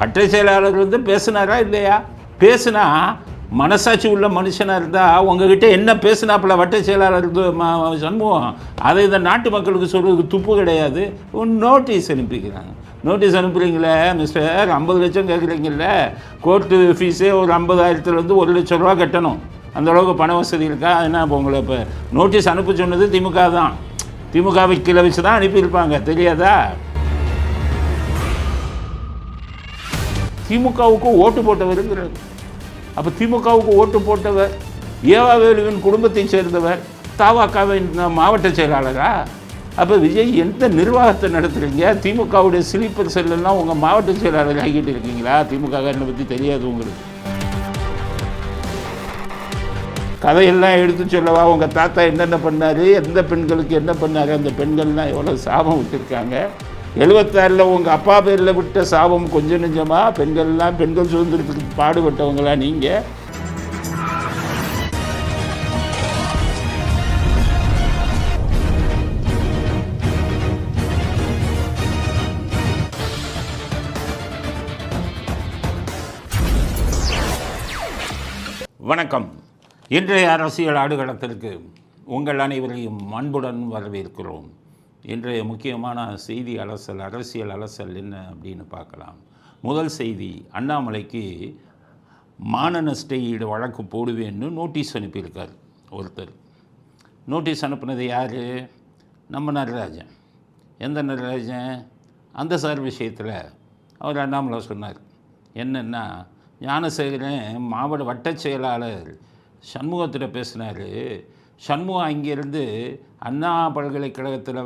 வட்ட செயலாளர் வந்து பேசுனாரா இல்லையா? பேசுனா மனசாட்சி உள்ள மனுஷனாக இருந்தால் உங்ககிட்ட என்ன பேசுனாப்புல வட்ட செயலாளர் சண்முகம் அதை இந்த நாட்டு மக்களுக்கு சொல்கிறதுக்கு துப்பு கிடையாது. நோட்டீஸ் அனுப்பிக்கிறாங்க. நோட்டீஸ் அனுப்புகிறீங்களே மிஸ்டர், 50 லட்சம் கேட்குறீங்கள, கோர்ட்டு ஃபீஸே ஒரு 50,000 1 லட்ச ரூபா கட்டணும். அந்தளவுக்கு பண வசதி இருக்கா? என்ன இப்போ உங்களை இப்போ நோட்டீஸ் அனுப்ப சொன்னது திமுக தான். திமுகவை கீழே வச்சு தான் அனுப்பியிருப்பாங்க, தெரியாதா? திமுகவுக்கு ஓட்டு போட்டவருங்கிறது. அப்போ திமுகவுக்கு ஓட்டு போட்டவர் ஏவாவேலுவின் குடும்பத்தை சேர்ந்தவர், தவகவின் மாவட்ட செயலாளரா? அப்போ விஜய் எந்த நிர்வாகத்தை நடத்துகிறீங்க? திமுகவுடைய ஸ்லீப்பர் செல்லாம் உங்கள் மாவட்ட செயலாளர் ஆகிட்டு இருக்கீங்களா? திமுக காரனை பற்றி தெரியாது உங்களுக்கு? கதையெல்லாம் எடுத்து சொல்லவா? உங்கள் தாத்தா என்னென்ன பண்ணார், எந்த பெண்களுக்கு என்ன பண்ணார், அந்த பெண்கள்லாம் எவ்வளோ சாபம் விட்டுருக்காங்க. 76 உங்கள் அப்பா பேரில் விட்ட சாபம் கொஞ்சம் நெஞ்சமாக? பெண்கள்லாம் பெண்கள் சுதந்திரத்துக்கு பாடுபட்டவங்களா நீங்கள்? வணக்கம். இன்றைய அரசியல் ஆடுகளத்திற்கு உங்கள் அனைவரையும் அன்புடன் வரவேற்கிறோம். இன்றைய முக்கியமான செய்தி அலசல், அரசியல் அலசல் என்ன அப்படின்னு பார்க்கலாம். முதல் செய்தி, அண்ணாமலைக்கு மான நஷ்ட ஈடு வழக்கு போடுவேன்னு நோட்டீஸ் அனுப்பியிருக்கார் ஒருத்தர். நோட்டீஸ் அனுப்புனது யார்? நம்ம நடராஜன். எந்த நடராஜன்? அந்த சார் விஷயத்தில் அவர் அண்ணாமலை சொன்னார் என்னென்னா, ஞானசேகரன் மாவட்ட வட்ட செயலாளர் சண்முகத்தில் பேசினார். சண்முகம் அங்கேருந்து அண்ணா பல்கலைக்கழகத்தில்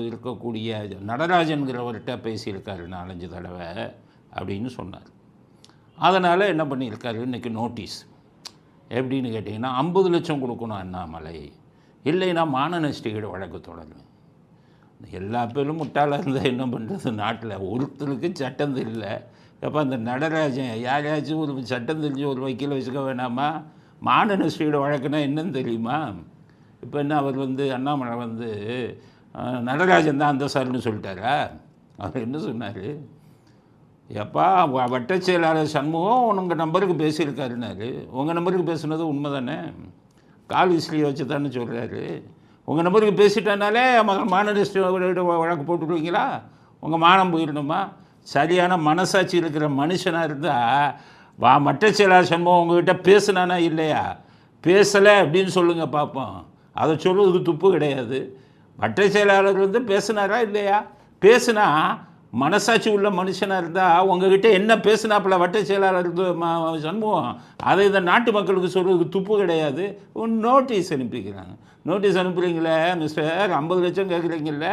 இருக்கக்கூடிய நடராஜன்கிறவர்கிட்ட பேசியிருக்காரு 4-5 தடவை அப்படின்னு சொன்னார். அதனால் என்ன பண்ணியிருக்காரு, இன்றைக்கி நோட்டீஸ் எப்படின்னு கேட்டிங்கன்னா, 50 லட்சம் கொடுக்கணும் அண்ணாமலை, இல்லைன்னா மான நஷ்ட ஈடு வழக்கு தொடரும். எல்லா பேரும் முட்டாளாக இருந்தால் என்ன பண்ணுறது? நாட்டில் ஒருத்தருக்கு சட்டம் தெரியல. அப்போ அந்த நடராஜன் யாரையாச்சும் ஒரு சட்டம் தெரிஞ்சு ஒரு வக்கீலை வச்சுக்க வேணாமா? மான நஷ்ட ஈடு வழக்குன்னா என்னன்னு தெரியுமா? இப்போ என்ன அவர் அண்ணாமலை நடராஜன் தான் அந்த சார்னு சொல்லிட்டாரா? அவர் என்ன சொன்னார்? எப்பா வட்ட செயலாளர் சண்முகம் உங்கள் நம்பருக்கு பேசியிருக்காருன்னாரு. உங்கள் நம்பருக்கு பேசுனது உண்மை தானே? கால் ஹிஸ்ட்ரியை வச்சு தானே சொல்கிறாரு. உங்கள் நம்பருக்கு பேசிட்டனாலே மான நஷ்ட வழக்கு போட்டுருவீங்களா? உங்கள் மானம் போயிடணுமா? சரியான மனசாட்சி இருக்கிற மனுஷனாக இருந்தால் மட்ட செயலாளர் சண்முகம் உங்கள்கிட்ட பேசுனானா இல்லையா? பேசலை அப்படின்னு சொல்லுங்கள் பார்ப்போம். அதை சொல்லுறதுக்கு துப்பு கிடையாது. மட்ட செயலாளர் பேசுனாரா இல்லையா? பேசுனா மனசாட்சி உள்ள மனுஷனாக இருந்தால் உங்கள்கிட்ட என்ன பேசுனாப்புல வட்ட செயலாளர் சண்முகம் அதை இந்த நாட்டு மக்களுக்கு சொல்கிறதுக்கு துப்பு கிடையாது. நோட்டீஸ் அனுப்பிக்கிறாங்க. நோட்டீஸ் அனுப்புகிறீங்களே மிஸ்டர், 50 லட்சம் கேட்குறீங்கள,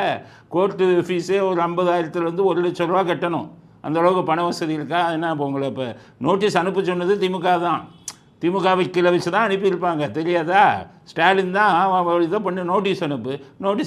கோர்ட்டு ஃபீஸே ஒரு 50,000 1 லட்ச ரூபா கட்டணும். அந்தளவுக்கு பண வசதி இருக்கா? என்ன இப்போ உங்களை இப்போ நோட்டீஸ் அனுப்ப சொன்னது திமுக தான். திமுகவை கீழே வச்சு தான் அனுப்பியிருப்பாங்க, தெரியாதா? ஸ்டாலின் தான் இதை பண்ணி நோட்டீஸ்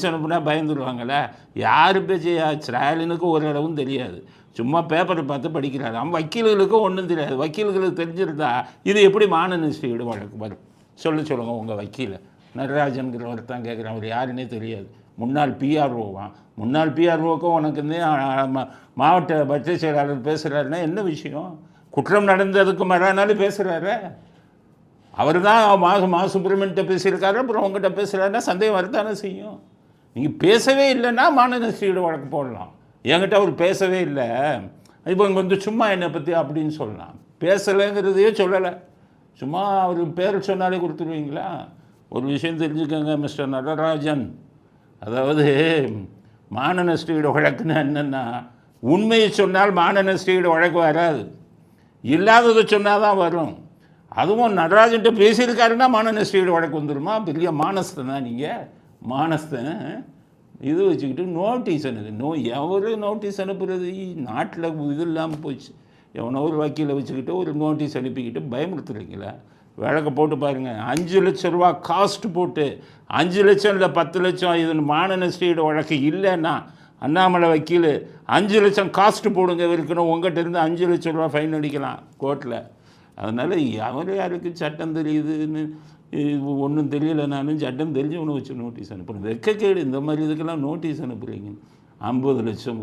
அனுப்புனா பயந்துருவாங்களே. யார் பேச்சு? ஸ்டாலினுக்கு ஒரு இடமும் தெரியாது, சும்மா பேப்பரை பார்த்து படிக்கிறாரு. அவன் வக்கீல்களுக்கும் ஒன்றும் தெரியாது. வக்கீல்களுக்கு தெரிஞ்சிருந்தா இது எப்படி மான நஷ்ட ஈடு வழக்கு வரும்? சொல்லுங்கள் உங்கள் வக்கீலை. நடராஜன்கிறவர் தான் கேட்குறேன். அவர் யாருன்னே தெரியாது. முன்னாள் பிஆர்ஓவான். முன்னாள் பிஆர்ஓக்கும் உனக்கு மாவட்ட வட்ட செயலாளர் பேசுகிறாருன்னா என்ன விஷயம்? குற்றம் நடந்ததுக்கு மறுநாள் பேசுகிறாரு. அவர் தான் சுப்பிரமணியன்ட்ட பேசியிருக்காரு, அப்புறம் உங்கள்கிட்ட பேசுகிறாருன்னா சந்தேகம் வரத்தானே செய்யும். நீங்கள் பேசவே இல்லைன்னா மான நஷ்ட ஈடு வழக்கு போடலாம். என்கிட்ட அவர் பேசவே இல்லை, இப்போ இங்கே சும்மா என்னை பற்றி அப்படின்னு சொல்லலாம். பேசலைங்கிறதையே சொல்லலை, சும்மா அவர் பேர் சொன்னாலே கொடுத்துருவீங்களா? ஒரு விஷயம் தெரிஞ்சுக்கோங்க மிஸ்டர் நடராஜன், அதாவது மான நஷ்ட ஈடு வழக்குன்னு என்னென்னா, உண்மையை சொன்னால் மான நஷ்ட ஈடு வழக்கு வராது, இல்லாததை சொன்னால் தான் வரும். அதுவும் நடராஜன்ட்ட பேசியிருக்காருன்னா மான நஷ்ட ஈடு வழக்கு வந்துடுமா? பெரிய மானஸ்தன் தான் நீங்கள், மானஸ்தன். இது வச்சுக்கிட்டு நோட்டீஸ் எவரு நோட்டீஸ் அனுப்புறது? நாட்டில் இது இல்லாமல் போச்சு. எவனோ ஒரு வக்கீலை வச்சுக்கிட்டு ஒரு நோட்டீஸ் அனுப்பிக்கிட்டு பயமுறுத்துறீங்களா? வழக்கை போட்டு பாருங்கள். 5 லட்ச ரூபா காஸ்ட் போட்டு 5 லட்சம் இல்லை 10 லட்சம் இது மான நஷ்ட ஈடு வழக்கு இல்லைன்னா அண்ணாமலை வக்கீல் 5 லட்சம் காஸ்ட்டு போடுங்க இருக்கணும். உங்கள்கிட்ட இருந்து 5 லட்ச ரூபா ஃபைன் அடிக்கலாம் கோர்ட்டில். அதனால் யாருக்கு சட்டம் தெரியுதுன்னு ஒன்றும் தெரியல. நானும் சட்டம் தெரிஞ்சவனை வச்சு நோட்டீஸ் அனுப்புகிறேன். வெக்கக்கேடு இந்த மாதிரி இதுக்கெல்லாம் நோட்டீஸ் அனுப்புகிறீங்க. 50 லட்சம்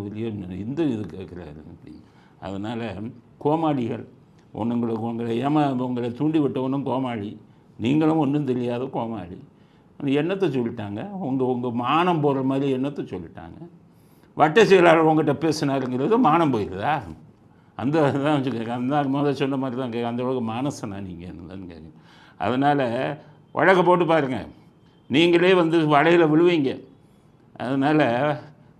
இந்த இது கேட்குறாரு அப்படின்னு. அதனால் கோமாளிகள் உங்களை தூண்டி விட்டவனும் கோமாளி, நீங்களும் ஒன்றும் தெரியாத கோமாளி. அந்த எண்ணத்தை சொல்லிட்டாங்க, உங்கள் மானம் போகிற மாதிரி எண்ணத்தை சொல்லிட்டாங்க. வட்ட செயலாளர் உங்கள்கிட்ட பேசினாருங்கிறது மானம் போயிடுதா? அந்த தான் வச்சுக்கோங்க, அந்த முதல் சொன்ன மாதிரி தான் கேட்க, அந்த அளவுக்கு மானசனா நீங்கள் என்னன்னு கேட்குங்க. அதனால் வழக்கை போட்டு பாருங்கள், நீங்களே வலையில் விழுவீங்க. அதனால்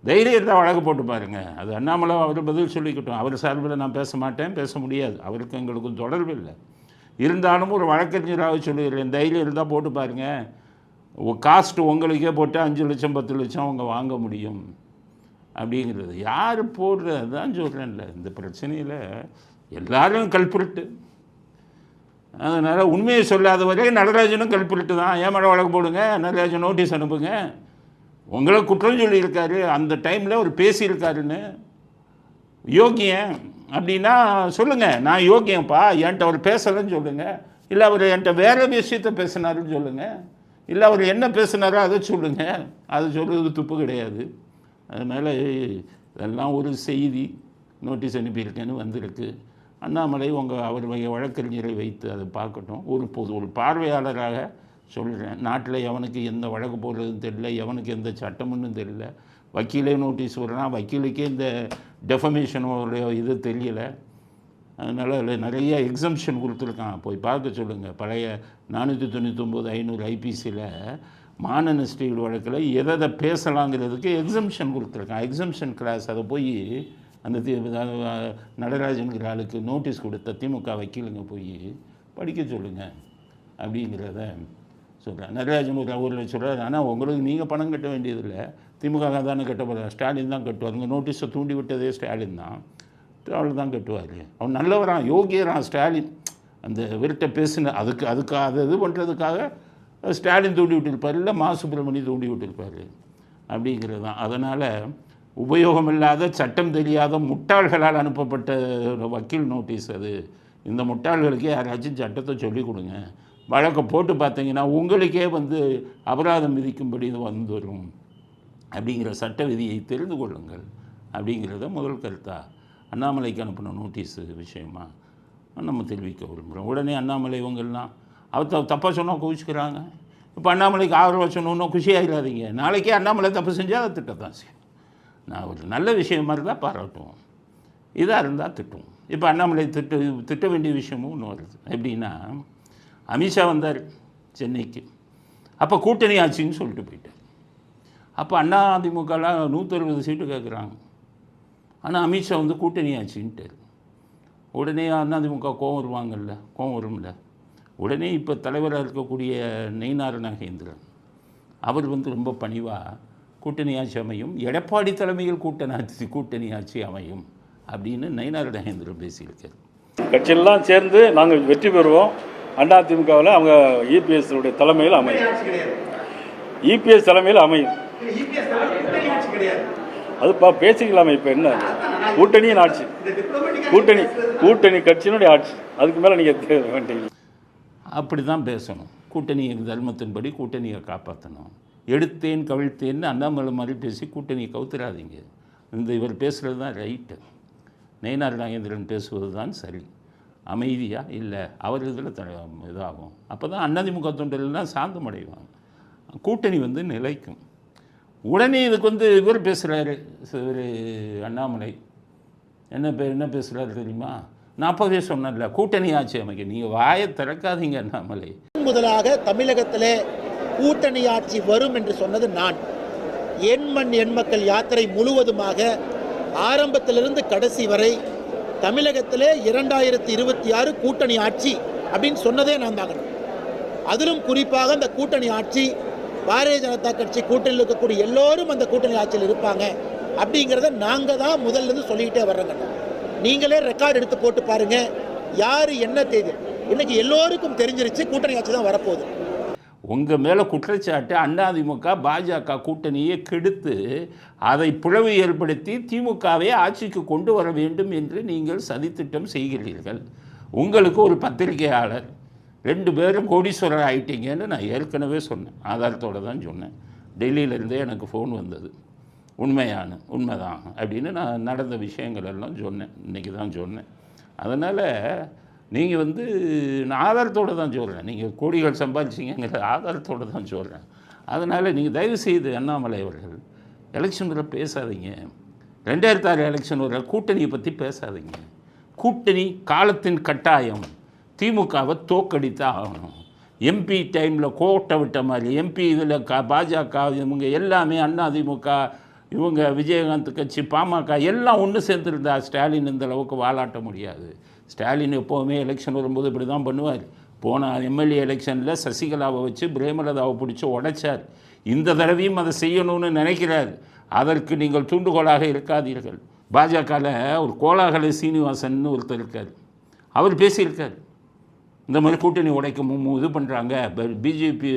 தைரியம் இருந்தால் வழக்கு போட்டு பாருங்கள். அது அண்ணாமலை அவர் பதில் சொல்லிக்கிட்டோம். அவர் சார்பில் நான் பேச மாட்டேன், பேச முடியாது, அவருக்கு எங்களுக்கும் தொடர்பு இல்லை. இருந்தாலும் ஒரு வழக்கறிஞராக சொல்லிடுறேன், தைரியம் இருந்தால் போட்டு பாருங்கள். காஸ்ட்டு உங்களுக்கே போட்டு 5 லட்சம் 10 லட்சம் அவங்க வாங்க முடியும் அப்படிங்கிறது. யார் போடுறது தான் சொல்கிறேன்ல, இந்த பிரச்சனையில் எல்லாரும் கல்பிரிட்டு. அதனால் உண்மையை சொல்லாத வரைக்கும் நடராஜனும் கல்பிரிட்டு தான். ஏன் மேலே வழக்கு போடுங்க, நடராஜன் நோட்டீஸ் அனுப்புங்க. உங்களை குற்றம் சொல்லியிருக்காரு, அந்த டைமில் அவர் பேசியிருக்காருன்னு. யோக்கியம் அப்படின்னா சொல்லுங்கள், நான் யோக்கியம்ப்பா, என்கிட்ட அவர் பேசலைன்னு சொல்லுங்கள். இல்லை அவர் என்கிட்ட வேறு விஷயத்த பேசினாருன்னு சொல்லுங்கள். இல்லை அவர் என்ன பேசினாரோ அதை சொல்லுங்கள். அது சொல்கிறது துப்பு கிடையாது. அதனால் இதெல்லாம் ஒரு செய்தி, நோட்டீஸ் அனுப்பியிருக்கேன்னு வந்திருக்கு. அண்ணாமலை அவர் வழக்கறிஞரை வைத்து அதை பார்க்கட்டும். ஒரு பார்வையாளராக சொல்கிறேன், நாட்டில் எவனுக்கு எந்த வழக்கு போடுறதுன்னு தெரியல, எவனுக்கு எந்த சட்டம்னு தெரியல. வக்கீலே நோட்டீஸ் விடுறான், வக்கீலுக்கே இந்த டெஃபமேஷனோட இது தெரியலை. அதனால் அதில் நிறைய எக்ஸம்ஷன் கொடுத்துருக்கான், போய் பார்க்க சொல்லுங்கள். பழைய 499 500 ஐபிசியில் மானநஷ்டீடு வழக்கில் எதை பேசலாங்கிறதுக்கு எக்ஸம்ஷன் கொடுத்துருக்கான், எக்ஸம்ஷன் கிளாஸ். அதை போய் அந்த நடராஜனுங்கிற ஆளுக்கு நோட்டீஸ் கொடுத்த திமுக வக்கீலுங்க போய் படிக்க சொல்லுங்கள் அப்படிங்கிறத சொல்கிறேன். நடராஜன் ஒரு 1 லட்சம் ரூபா. ஆனால் உங்களுக்கு நீங்கள் பணம் கட்ட வேண்டியதில்லை, திமுக தானே கட்ட போகிறார், ஸ்டாலின் தான் கட்டுவார். இந்த நோட்டீஸை தூண்டி விட்டதே ஸ்டாலின் தான், அவள் தான் கட்டுவார். அவன் நல்லவரான், யோகியரான் ஸ்டாலின். அந்த விருட்டை பேசின அதுக்காக அது இது பண்ணுறதுக்காக ஸ்டாலின் தூண்டி விட்டிருப்பார், இல்லை மா சுப்பிரமணியம் தூண்டி விட்டிருப்பார் அப்படிங்கிறது தான். அதனால் உபயோகமில்லாத சட்டம் தெரியாத முட்டாள்களால் அனுப்பப்பட்ட வக்கீல் நோட்டீஸ் அது. இந்த முட்டாள்களுக்கே யாராச்சும் சட்டத்தை சொல்லிக் கொடுங்க. வழக்கை போட்டு பார்த்தீங்கன்னா உங்களுக்கே அபராதம் விதிக்கும்படி வந்துடும் அப்படிங்கிற சட்ட விதியை தெரிந்து கொள்ளுங்கள் அப்படிங்கிறத முதல் கருத்தாக அண்ணாமலைக்கு அனுப்பின நோட்டீஸு விஷயமா நம்ம தெரிவிக்க விரும்புகிறோம். உடனே அண்ணாமலை இவங்கெல்லாம் அவர் தப்பாக சொன்னால் குவிச்சுக்கிறாங்க. இப்போ அண்ணாமலைக்கு ஆதரவாக சொன்னோன்னா குஷியாகிடாதீங்க. நாளைக்கே அண்ணாமலை தப்பு செஞ்சால் அதை திட்டத்தான் செய்யும். நான் ஒரு நல்ல விஷயம் மாதிரி தான் பாராட்டுவோம், இதாக இருந்தால் திட்டுவோம். இப்போ அண்ணாமலை திட்ட வேண்டிய விஷயமும் ஒன்று வருது. எப்படின்னா, அமித்ஷா வந்தார் சென்னைக்கு, அப்போ கூட்டணி ஆட்சின்னு சொல்லிட்டு போயிட்டார். அப்போ அதிமுகலாம் 160 சீட்டு கேட்குறாங்க, ஆனால் அமித்ஷா கூட்டணி ஆட்சின்ட்டார். உடனே அதிமுக கோவம் வரும்ல. உடனே இப்போ தலைவராக இருக்கக்கூடிய நயினார் நாகேந்திரன் அவர் ரொம்ப பணிவாக கூட்டணி ஆட்சி அமையும், எடப்பாடி தலைமையில் கூட்டணி ஆட்சி அமையும் அப்படின்னு நயினார் நாகேந்திரன் பேசியிருக்கார். கட்சியெல்லாம் சேர்ந்து நாங்கள் வெற்றி பெறுவோம், அதிமுகவில் அவங்க இபிஎஸ் தலைமையில் அமையும், இபிஎஸ் தலைமையில் அமையும். அதுப்பா பேசிக்கலாமே. இப்போ என்ன கூட்டணியின் ஆட்சி, கூட்டணி கட்சியினுடைய ஆட்சி, அதுக்கு மேலே நீங்கள் வேண்டீங்க. அப்படி தான் பேசணும். கூட்டணி தர்மத்தின்படி கூட்டணியை காப்பாற்றணும். எடுத்தேன் கவிழ்த்தேன்னு அண்ணாமலை மாதிரி பேசி கூட்டணியை கவுத்துறாதீங்க. இவர் பேசுகிறது தான் ரைட்டு, நயினார் நாகேந்திரன் பேசுவது தான் சரி. அமைதியாக இல்லை, அவர் இதில் இதாகும். அப்போ தான் அதிமுக தொண்டர்கள்லாம் சாந்தமடைவாங்க, கூட்டணி நிலைக்கும். உடனே இதுக்கு இவர் பேசுகிறாரு, இவர் அண்ணாமலை என்ன பேசுகிறாரு தெரியுமா? நான் அப்போவே சொன்னேன்ல, கூட்டணி ஆட்சி அமைக்க நீங்கள் வாயை திறக்காதீங்க அண்ணாமலை. முதலாக தமிழகத்திலே கூட்டணி ஆட்சி வரும் என்று சொன்னது நான். என் மண் என் மக்கள் யாத்திரை முழுவதுமாக ஆரம்பத்திலிருந்து கடைசி வரை தமிழகத்திலே 2026 கூட்டணி ஆட்சி அப்படின்னு சொன்னதே நான் தாங்க. அதிலும் குறிப்பாக அந்த கூட்டணி ஆட்சி பாரதிய ஜனதா கட்சி கூட்டணியில் இருக்கக்கூடிய எல்லோரும் அந்த கூட்டணி ஆட்சியில் இருப்பாங்க அப்படிங்கிறத நாங்கள் தான் முதல்ல இருந்து சொல்லிக்கிட்டே வர்றோங்க. நீங்களே ரெக்கார்டு எடுத்து போட்டு பாருங்க, யார் என்ன தேதி இன்னைக்கு எல்லோருக்கும் தெரிஞ்சிருச்சு, கூட்டணி ஆட்சி தான் வரப்போகுது. உங்கள் மேலே குற்றச்சாட்டு அதிமுக பாஜக கூட்டணியை கெடுத்து அதை பிளவு ஏற்படுத்தி திமுகவை ஆட்சிக்கு கொண்டு வர வேண்டும் என்று நீங்கள் சதித்திட்டம் செய்கிறீர்கள். உங்களுக்கு ஒரு பத்திரிகையாளர் 2 பேரும் கோடீஸ்வரர் ஆகிட்டீங்கன்னு நான் ஏற்கனவே சொன்னேன், ஆதாரத்தோடு தான் சொன்னேன். டெல்லியிலேருந்தே எனக்கு ஃபோன் வந்தது. உண்மைதான் அப்படின்னு நான் நடந்த விஷயங்கள் எல்லாம் சொன்னேன், இன்றைக்கி தான் சொன்னேன். அதனால் நீங்கள் நான் ஆதாரத்தோடு தான் சொல்கிறேன், நீங்கள் கோடிகள் சம்பாதிச்சிங்கிற ஆதாரத்தோடு தான் சொல்கிறேன். அதனால் நீங்கள் தயவுசெய்து அண்ணாமலை அவர்கள் எலெக்ஷனில் பேசாதீங்க. 2006 எலெக்ஷன் ஒரு கூட்டணியை பற்றி பேசாதீங்க. கூட்டணி காலத்தின் கட்டாயம். திமுகவை தோக்கடித்தான் ஆகணும். எம்பி டைமில் கோட்டை விட்ட மாதிரி எம்பி இதில் பாஜக இவங்க எல்லாமே அதிமுக இவங்க விஜயகாந்த் கட்சி பாமக எல்லாம் ஒன்று சேர்ந்துருந்தா ஸ்டாலின் இந்த அளவுக்கு வாலாட்ட முடியாது. ஸ்டாலின் எப்போவுமே எலெக்ஷன் வரும்போது இப்படி தான் பண்ணுவார். போன எம்எல்ஏ எலெக்ஷனில் சசிகலாவை வச்சு பிரேமலதாவை பிடிச்சி உடைச்சார். இந்த தடவையும் அதை செய்யணும்னு நினைக்கிறார். அதற்கு நீங்கள் தூண்டுகோலாக இருக்காதீர்கள். பாஜகவில் ஒரு கோலாகல சீனிவாசன் ஒருத்தர் இருக்கார், அவர் பேசியிருக்கார். இந்த மாதிரி கூட்டணி உடைக்க இது பண்ணுறாங்க, பிஜேபி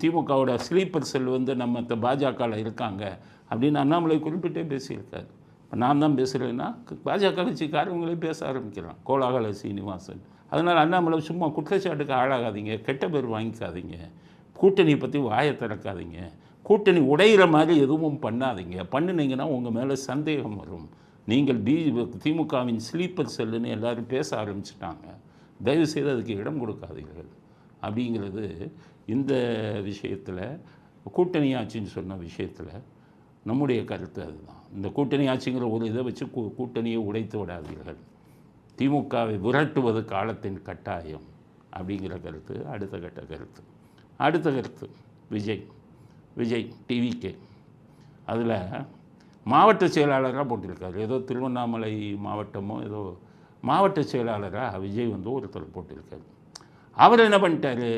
திமுகவோட ஸ்லீப்பர் செல் நம்ம பாஜகவில் இருக்காங்க அப்படின்னு அண்ணாமலை குறிப்பிட்டே பேசியிருக்கார். நான் தான் பேசுகிறேன்னா பாஜக கட்சிக்காரங்களே பேச ஆரம்பிக்கிறான், கோலாகல சீனிவாசன். அதனால் அண்ணாமலை சும்மா குற்றச்சாட்டுக்கு ஆளாகாதீங்க, கெட்ட பேர் வாங்கிக்காதீங்க, கூட்டணியை பற்றி வாயை திறக்காதீங்க, கூட்டணி உடையிற மாதிரி எதுவும் பண்ணாதீங்க. பண்ணினீங்கன்னா உங்கள் மேலே சந்தேகம் வரும். நீங்கள் திமுகவின் ஸ்லீப்பர் செல்லுன்னு எல்லோரும் பேச ஆரம்பிச்சிட்டாங்க. தயவுசெய்து அதுக்கு இடம் கொடுக்காதீர்கள் அப்படிங்கிறது இந்த விஷயத்தில், கூட்டணி ஆட்சின்னு சொன்ன விஷயத்தில் நம்முடைய கருத்து அதுதான். இந்த கூட்டணி ஆட்சிங்கிற ஒரு இதை வச்சு கூட்டணியை உடைத்து விடாதீர்கள். திமுகவை விரட்டுவது காலத்தின் கட்டாயம் அப்படிங்கிற கருத்து அடுத்த கட்ட கருத்து. அடுத்த கருத்து விஜய் டிவிகே அதில் மாவட்ட செயலாளராக போட்டிருக்காரு. ஏதோ திருவண்ணாமலை மாவட்டமோ ஏதோ மாவட்ட செயலாளராக விஜய் ஒருத்தர் போட்டிருக்காரு. அவர் என்ன பண்ணிட்டார்,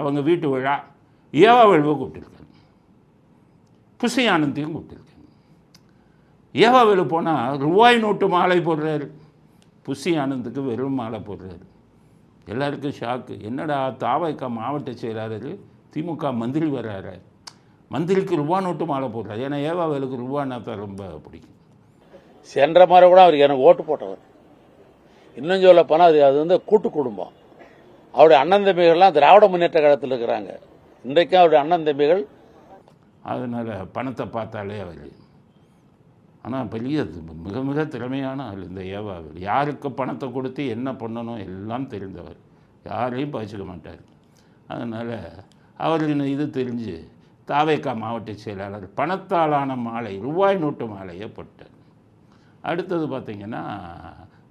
அவங்க வீட்டு விழா ஏவாவேலுவை கூப்பிட்டுருக்காரு, புசி ஆனந்தையும் கூப்பிட்டுருக்காரு. ஏவாவேலு போனால் ரூபாய் நோட்டு மாலை போடுறாரு, புசி ஆனந்துக்கு வெறும் மாலை போடுறாரு. எல்லாருக்கும் ஷாக்கு. என்னடா தாவைக்கா மாவட்ட செயலாளர் திமுக மந்திரி வர்றாரு, மந்திரிக்கு ரூபா நோட்டு மாலை போடுறாரு. ஏன்னா ஏவாவேலுக்கு ரூபான்னா தான் ரொம்ப பிடிக்கும். சென்ற மாதிரி கூட அவருக்கு எனக்கு ஓட்டு போட்டவர். இன்னும் சொல்ல போனால் அது கூட்டு குடும்பம். அவருடைய அண்ணன் தம்பிகள்லாம் திராவிட முன்னேற்ற கழகத்தில் இருக்கிறாங்க. இன்றைக்கும் அவருடைய அண்ணன் தம்பிகள். அதனால் பணத்தை பார்த்தாலே அவர். ஆனால் பெரிய மிக மிக திறமையான ஆள் இந்த ஏவாவேலு. யாருக்கு பணத்தை கொடுத்து என்ன பண்ணணும் எல்லாம் தெரிந்தவர், யாரையும் பகிச்சிக்க மாட்டார். அதனால் அவர் இது தெரிஞ்சு தாவேக்கா மாவட்ட செயலாளர் பணத்தாலான மாலை ரூபாய் நோட்டு மாலையை போட்டார். அடுத்தது பார்த்திங்கன்னா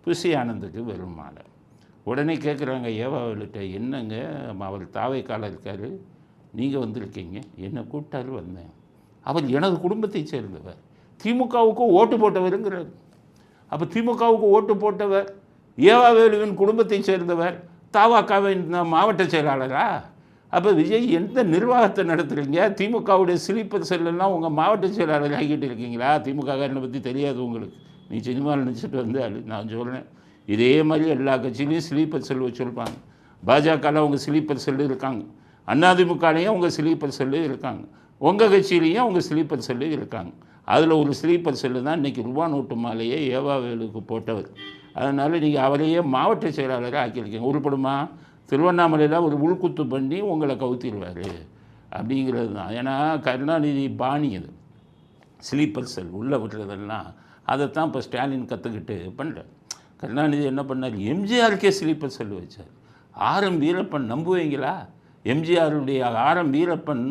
புசி ஆனந்துக்கு வெறும் மாலை. உடனே கேட்குறாங்க ஏவாவேலுட்ட, என்னங்க அவர் தாவேக்கால இருக்கார், நீங்கள் வந்திருக்கீங்க, என்னை கூப்பிட்டாரு வந்தேன். அவர் எனது குடும்பத்தை சேர்ந்தவர், திமுகவுக்கு ஓட்டு போட்டவருங்கிறார். அப்போ திமுகவுக்கு ஓட்டு போட்டவர் ஏவாவேலுவின் குடும்பத்தை சேர்ந்தவர், தாவாக்காவின் மாவட்ட செயலாளரா? அப்போ விஜய் எந்த நிர்வாகத்தை நடத்துகிறீங்க? திமுகவுடைய ஸ்லீப்பர் செல்லாம் உங்கள் மாவட்ட செயலாளர் ஆகிட்டு இருக்கீங்களா? திமுககாரனை பற்றி தெரியாது உங்களுக்கு, நீ சினிமாவில் நினச்சிட்டு வந்தால். நான் சொல்கிறேன், இதே மாதிரி எல்லா கட்சியிலையும் ஸ்லீப்பர் செல் வச்சுருப்பாங்க. பாஜகவில் அவங்க ஸ்லீப்பர் செல்லு இருக்காங்க, அதிமுகலையும் அவங்க ஸ்லீப்பர் செல்லு இருக்காங்க, உங்கள் கட்சியிலையும் அவங்க ஸ்லீப்பர் செல்லு இருக்காங்க. அதில் ஒரு ஸ்லீப்பர் செல்லு தான் இன்றைக்கி ரூபா நோட்டு மாலையே ஏவாவேலுக்கு போட்டவர். அதனால் நீங்கள் அவரையே மாவட்ட செயலாளராக ஆக்கியிருக்கீங்க. உருப்படுமா? திருவண்ணாமலையில் ஒரு உள்குத்து பண்ணி உங்களை கவுத்திடுவார் அப்படிங்கிறது தான். ஏன்னா கருணாநிதி பாணி அது ஸ்லீப்பர் செல் உள்ளே விடுறதெல்லாம் அதைத்தான் இப்போ ஸ்டாலின் கற்றுக்கிட்டு பண்ணுறார். கருணாநிதி என்ன பண்ணார், எம்ஜிஆருக்கே ஸ்லீப்பர் செல் வச்சார். ஆரம் வீரப்பன் நம்புவீங்களா? எம்ஜிஆருடைய ஆரம் வீரப்பன்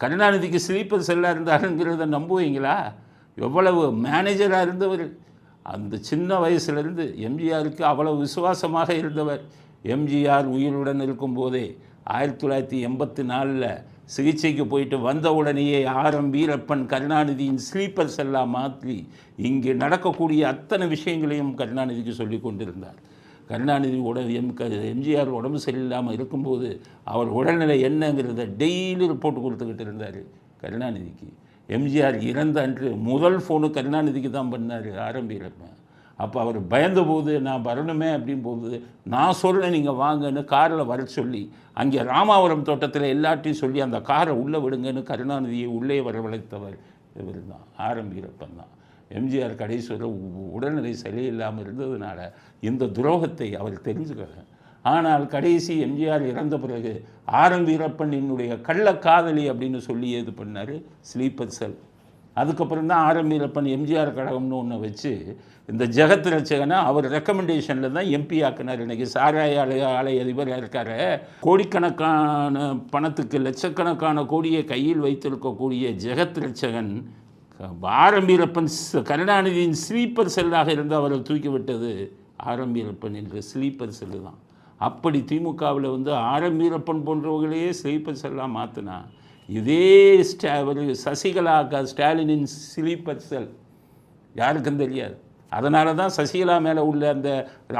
கருணாநிதிக்கு ஸ்லீப்பர் செல்லாக இருந்தாருங்கிறத நம்புவீங்களா? எவ்வளவு மேனேஜராக இருந்தவர், அந்த சின்ன வயசுலேருந்து எம்ஜிஆருக்கு அவ்வளவு விசுவாசமாக இருந்தவர். எம்ஜிஆர் உயிருடன் இருக்கும்போதே 1984 சிகிச்சைக்கு போயிட்டு வந்த உடனேயே ஆரம் வீரப்பன் கருணாநிதியின் ஸ்லீப்பர் செல்லாக மாற்றி இங்கே நடக்கக்கூடிய அத்தனை விஷயங்களையும் கருணாநிதிக்கு சொல்லி கொண்டிருந்தார். கருணாநிதி எம்ஜிஆர் உடம்பு சரியில்லாமல் இருக்கும்போது அவர் உடல்நிலை என்னங்கிறத டெய்லி ரிப்போர்ட் கொடுத்துக்கிட்டு இருந்தார் கருணாநிதிக்கு. எம்ஜிஆர் இறந்த அன்று முதல் ஃபோனு கருணாநிதிக்கு தான் பண்ணார் ஆரம் வீரப்பன். அப்போ அவர் பயந்தபோது நான் வரணுமே அப்படின் போது நான் சொல்கிறேன் நீங்கள் வாங்கன்னு காரில் வர சொல்லி அங்கே ராமாவரம் தோட்டத்தில் எல்லாத்தையும் சொல்லி அந்த காரை உள்ளே விடுங்கன்னு கருணாநிதியை உள்ளே வரவழைத்தவர் இவர் தான், ஆரம் வீரப்பன் தான். எம்ஜிஆர் கடைசியில் உடல்நிலை சரியில்லாமல் இருந்ததுனால இந்த துரோகத்தை அவர் தெரிஞ்சுக்கிறார். ஆனால் கடைசி எம்ஜிஆர் இறந்த பிறகு ஆரம் வீரப்பன் என்னுடைய கள்ளக்காதலி அப்படின்னு சொல்லி இது பண்ணார் ஸ்லீப்பர் செல். அதுக்கப்புறம் தான் ஆர்.எம். வீரப்பன் எம்ஜிஆர் கழகம்னு ஒன்று வச்சு இந்த ஜெகத் ரட்சகனை அவர் ரெக்கமெண்டேஷனில் தான் எம்பி ஆக்கினார். இன்றைக்கி சாராய ஆலை அதிபராக இருக்கார். கோடிக்கணக்கான பணத்துக்கு லட்சக்கணக்கான கோடியை கையில் வைத்திருக்கக்கூடிய ஜெகத் ரட்சகன் ஆர்.எம். வீரப்பன் கருணாநிதியின் ஸ்லீப்பர் செல்லாக இருந்து அவரை தூக்கி விட்டது ஆர்.எம். வீரப்பன் என்ற ஸ்லீப்பர் செல்லு தான். அப்படி திமுகவில் வந்து ஆர்.எம். வீரப்பன் போன்றவர்களையே ஸ்லீப்பர் செல்லாக மாற்றினா இதே சசிகலா ஸ்டாலினின் ஸ்லீப்பர் செல் யாருக்கும் தெரியாது. அதனால தான் சசிகலா மேலே உள்ள அந்த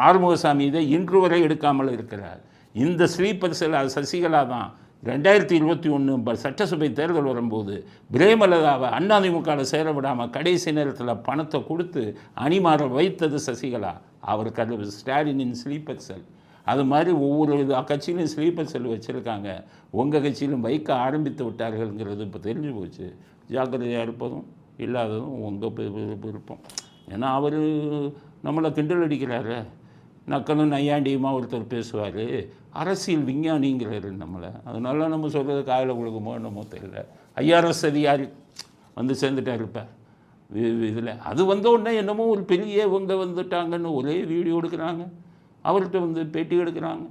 ஆறுமுகசாமி இதை இன்று வரை எடுக்காமல் இருக்கிறார். இந்த ஸ்லீப்பர் செல் சசிகலா தான் 2021 சட்டசபை தேர்தல் வரும்போது பிரேமலதாவை அதிமுகவில் சேர விடாமல் கடைசி நேரத்தில் பணத்தை கொடுத்து அணிமாற வைத்தது சசிகலா. அவருக்கு அது ஸ்டாலினின் ஸ்லீப்பர் செல். அது மாதிரி ஒவ்வொரு கட்சியிலும் ஸ்லீப்பர் செல் வச்சுருக்காங்க. உங்கள் கட்சியிலும் வைக்க ஆரம்பித்து விட்டார்கள்ங்கிறது இப்போ தெரிஞ்சு போச்சு. ஜாக்கிரதையாக இருப்பதும் இல்லாததும் உங்கள் விருப்பம். ஏன்னா அவர் நம்மளை கிண்டல் அடிக்கிறாரு. நக்கலும் நையாண்டியுமா ஒருத்தர் பேசுவார். அரசியல் விஞ்ஞானிங்கிறாரு நம்மளை. அதனால நம்ம சொல்கிறது காதில் கொடுக்குமோ என்னமோ தெரியல. ஐஆர்எஸ் அதிகாரி வந்து சேர்ந்துட்டார் இப்போ இதில். அது வந்த உடனே என்னமோ ஒரு பெரிய இவங்க வந்துட்டாங்கன்னு ஒரே வீடியோ எடுக்கிறாங்க, அவர்கிட்ட வந்து பேட்டி எடுக்கிறாங்க.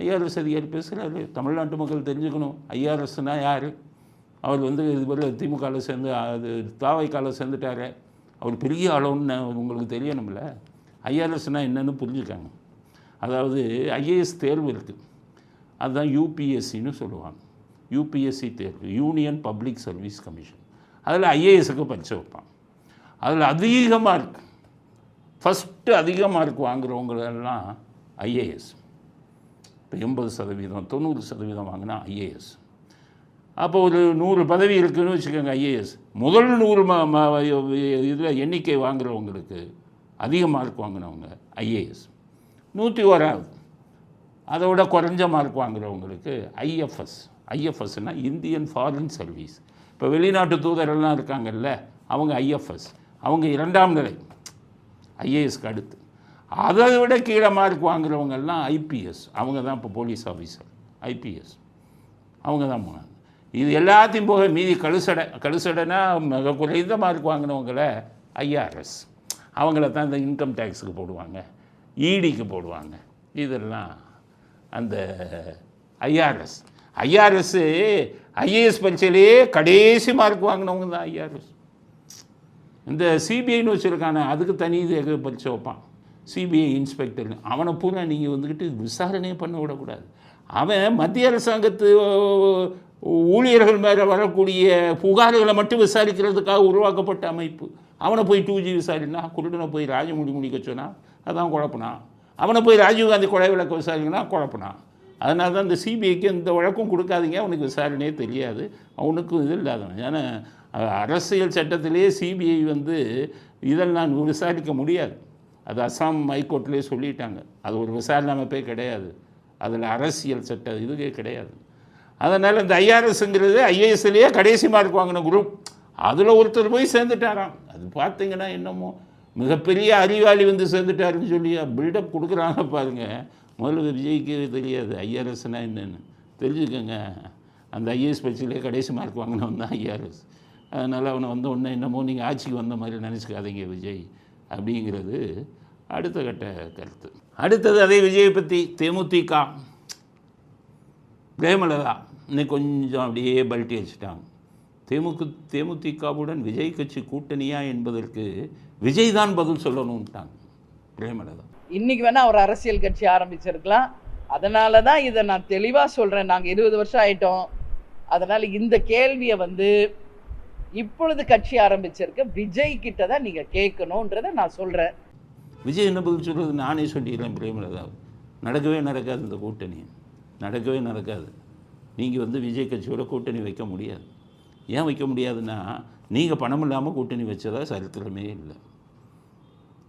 ஐஆர்எஸ் அதிகாரி பேசுகிறாரு. தமிழ்நாட்டு மக்கள் தெரிஞ்சுக்கணும் ஐஆர்எஸ்னால் யார். அவர் வந்து இதுவரை திமுகவில் சேர்ந்து அது தாவைக்கால சேர்ந்துட்டார். அவர் பெரிய அளவுன்னு உங்களுக்கு தெரியணும்ல. ஐஆர்எஸ்னால் என்னென்னு புரிஞ்சுக்காங்க. அதாவது ஐஏஎஸ் தேர்வு இருக்குது, அதுதான் யூபிஎஸ்சின்னு சொல்லுவாங்க. யூபிஎஸ்சி தேர்வு, யூனியன் பப்ளிக் சர்வீஸ் கமிஷன். அதில் ஐஏஎஸ்க்கு பரிசை வைப்பான். அதில் அதிக மார்க், ஃபஸ்ட்டு அதிக மார்க் வாங்குறவங்களெல்லாம் ஐஏஎஸ். இப்போ 80%, 90% வாங்கினா ஐஏஎஸ். அப்போ ஒரு 100 பதவி இருக்குதுன்னு வச்சுக்கோங்க. ஐஏஎஸ் முதல் 100 இதில் எண்ணிக்கை வாங்குறவங்களுக்கு அதிக மார்க் வாங்கினவங்க ஐஏஎஸ். 101வது அதோட குறைஞ்ச மார்க் வாங்குறவங்களுக்கு ஐஎஃப்எஸ். ஐஎஃப்எஸ்னால் இந்தியன் ஃபாரின் சர்வீஸ். இப்போ வெளிநாட்டு தூதரெல்லாம் இருக்காங்கல்ல, அவங்க ஐஎஃப்எஸ். அவங்க 2ஆம் நிலை ஐஏஎஸ்க்கு அடுத்து. அதை விட கீழே மார்க் வாங்குறவங்கெல்லாம் ஐபிஎஸ். அவங்க தான் இப்போ போலீஸ் ஆஃபீஸர். ஐபிஎஸ் அவங்க தான் போனாங்க. இது எல்லாத்தையும் போக மீதி கழுசடைனா மிக குறைந்த மார்க் வாங்கினவங்களை ஐஆர்எஸ். அவங்கள தான் இந்த இன்கம் டேக்ஸுக்கு போடுவாங்க, இடிக்கு போடுவாங்க. இதெல்லாம் அந்த ஐஆர்எஸ். ஐஏஎஸ் பரீட்சையிலேயே கடைசி மார்க் வாங்கினவங்க தான் ஐஆர்எஸ். இந்த சிபிஐன்னு வச்சுருக்கானே, அதுக்கு தனி இது பரீட்சை வைப்பான். சிபிஐ இன்ஸ்பெக்டர் அவனை பூரா நீங்கள் வந்துக்கிட்டு விசாரணையே பண்ண விடக்கூடாது. அவன் மத்திய அரசாங்கத்து ஊழியர்கள் மேலே வரக்கூடிய புகார்களை மட்டும் விசாரிக்கிறதுக்காக உருவாக்கப்பட்ட அமைப்பு. அவனை போய் 2G விசாரினா, குருடனை போய் ராஜமொழி முடிக்க சொன்னால் அதான் குழப்பினா, அவனை போய் ராஜீவ்காந்தி கொலை வழக்கு விசாரிங்கன்னா குழப்பினா. அதனால தான் இந்த சிபிஐக்கு இந்த வழக்கும் கொடுக்காதீங்க, அவனுக்கு விசாரணையே தெரியாது, அவனுக்கும் இது இல்லாதவன். ஏன்னா அரசியல் சட்டத்திலே சிபிஐ வந்து இதெல்லாம் விசாரிக்க முடியாது. அது அசாம் ஹைகோர்ட்லேயே சொல்லிட்டாங்க. அது ஒரு விசாரணை அமைப்பே கிடையாது, அதில் அரசியல் சட்ட இதுவே கிடையாது. அதனால் இந்த ஐஆர்எஸ்ங்கிறது ஐஏஎஸ்லேயே கடைசி மார்க் வாங்கின குரூப். அதில் ஒருத்தர் போய் சேர்ந்துட்டாராம். அது பார்த்தீங்கன்னா என்னமோ மிகப்பெரிய அறிவாளி வந்து சேர்ந்துட்டாருன்னு சொல்லி பில்டப் கொடுக்குறாங்க பாருங்கள். முதல்ல விஜய்க்கு தெரியாது ஐஆர்எஸ்னால் என்னென்னு. தெரிஞ்சுக்கோங்க, அந்த ஐஏஎஸ் பரீட்சையிலே கடைசி மார்க் வாங்கினவன் தான் ஐஆர்எஸ். அதனால் அவனை வந்த உடனே என்னமோ நீங்கள் ஆட்சிக்கு வந்த மாதிரி நினச்சிக்காதீங்க விஜய் அப்படிங்கிறது அடுத்த கட்ட கருத்து. அடுத்தது அதே விஜயை பற்றி தேமுதிக பிரேமலதா இன்னைக்கு கொஞ்சம் அப்படியே பல்ட்டி வச்சுட்டாங்க. தேமுதிகவுடன் விஜய் கட்சி கூட்டணியா என்பதற்கு விஜய் தான் பதில் சொல்லணும்ட்டாங்க பிரேமலதா. இன்னைக்கு வேணா அவர் அரசியல் கட்சி ஆரம்பிச்சிருக்கலாம். அதனால தான் இதை நான் தெளிவாக சொல்கிறேன். நாங்கள் 20 வருஷம் ஆயிட்டோம். அதனால் இந்த கேள்வியை வந்து இப்பொழுது கட்சி ஆரம்பிச்சிருக்க விஜய் கிட்ட தான் நீங்கள் கேட்கணுன்றதை நான் சொல்கிறேன். விஜய் என்ன பதில் சொல்கிறது நானே சொல்லிடுறேன். பிரேமலதா நடக்கவே நடக்காது, இந்த கூட்டணி நடக்கவே நடக்காது. நீங்கள் வந்து விஜய் கட்சியோட கூட்டணி வைக்க முடியாது. ஏன் வைக்க முடியாதுன்னா, நீங்கள் பணம் இல்லாமல் கூட்டணி வச்சதா சரித்திரமே இல்லை.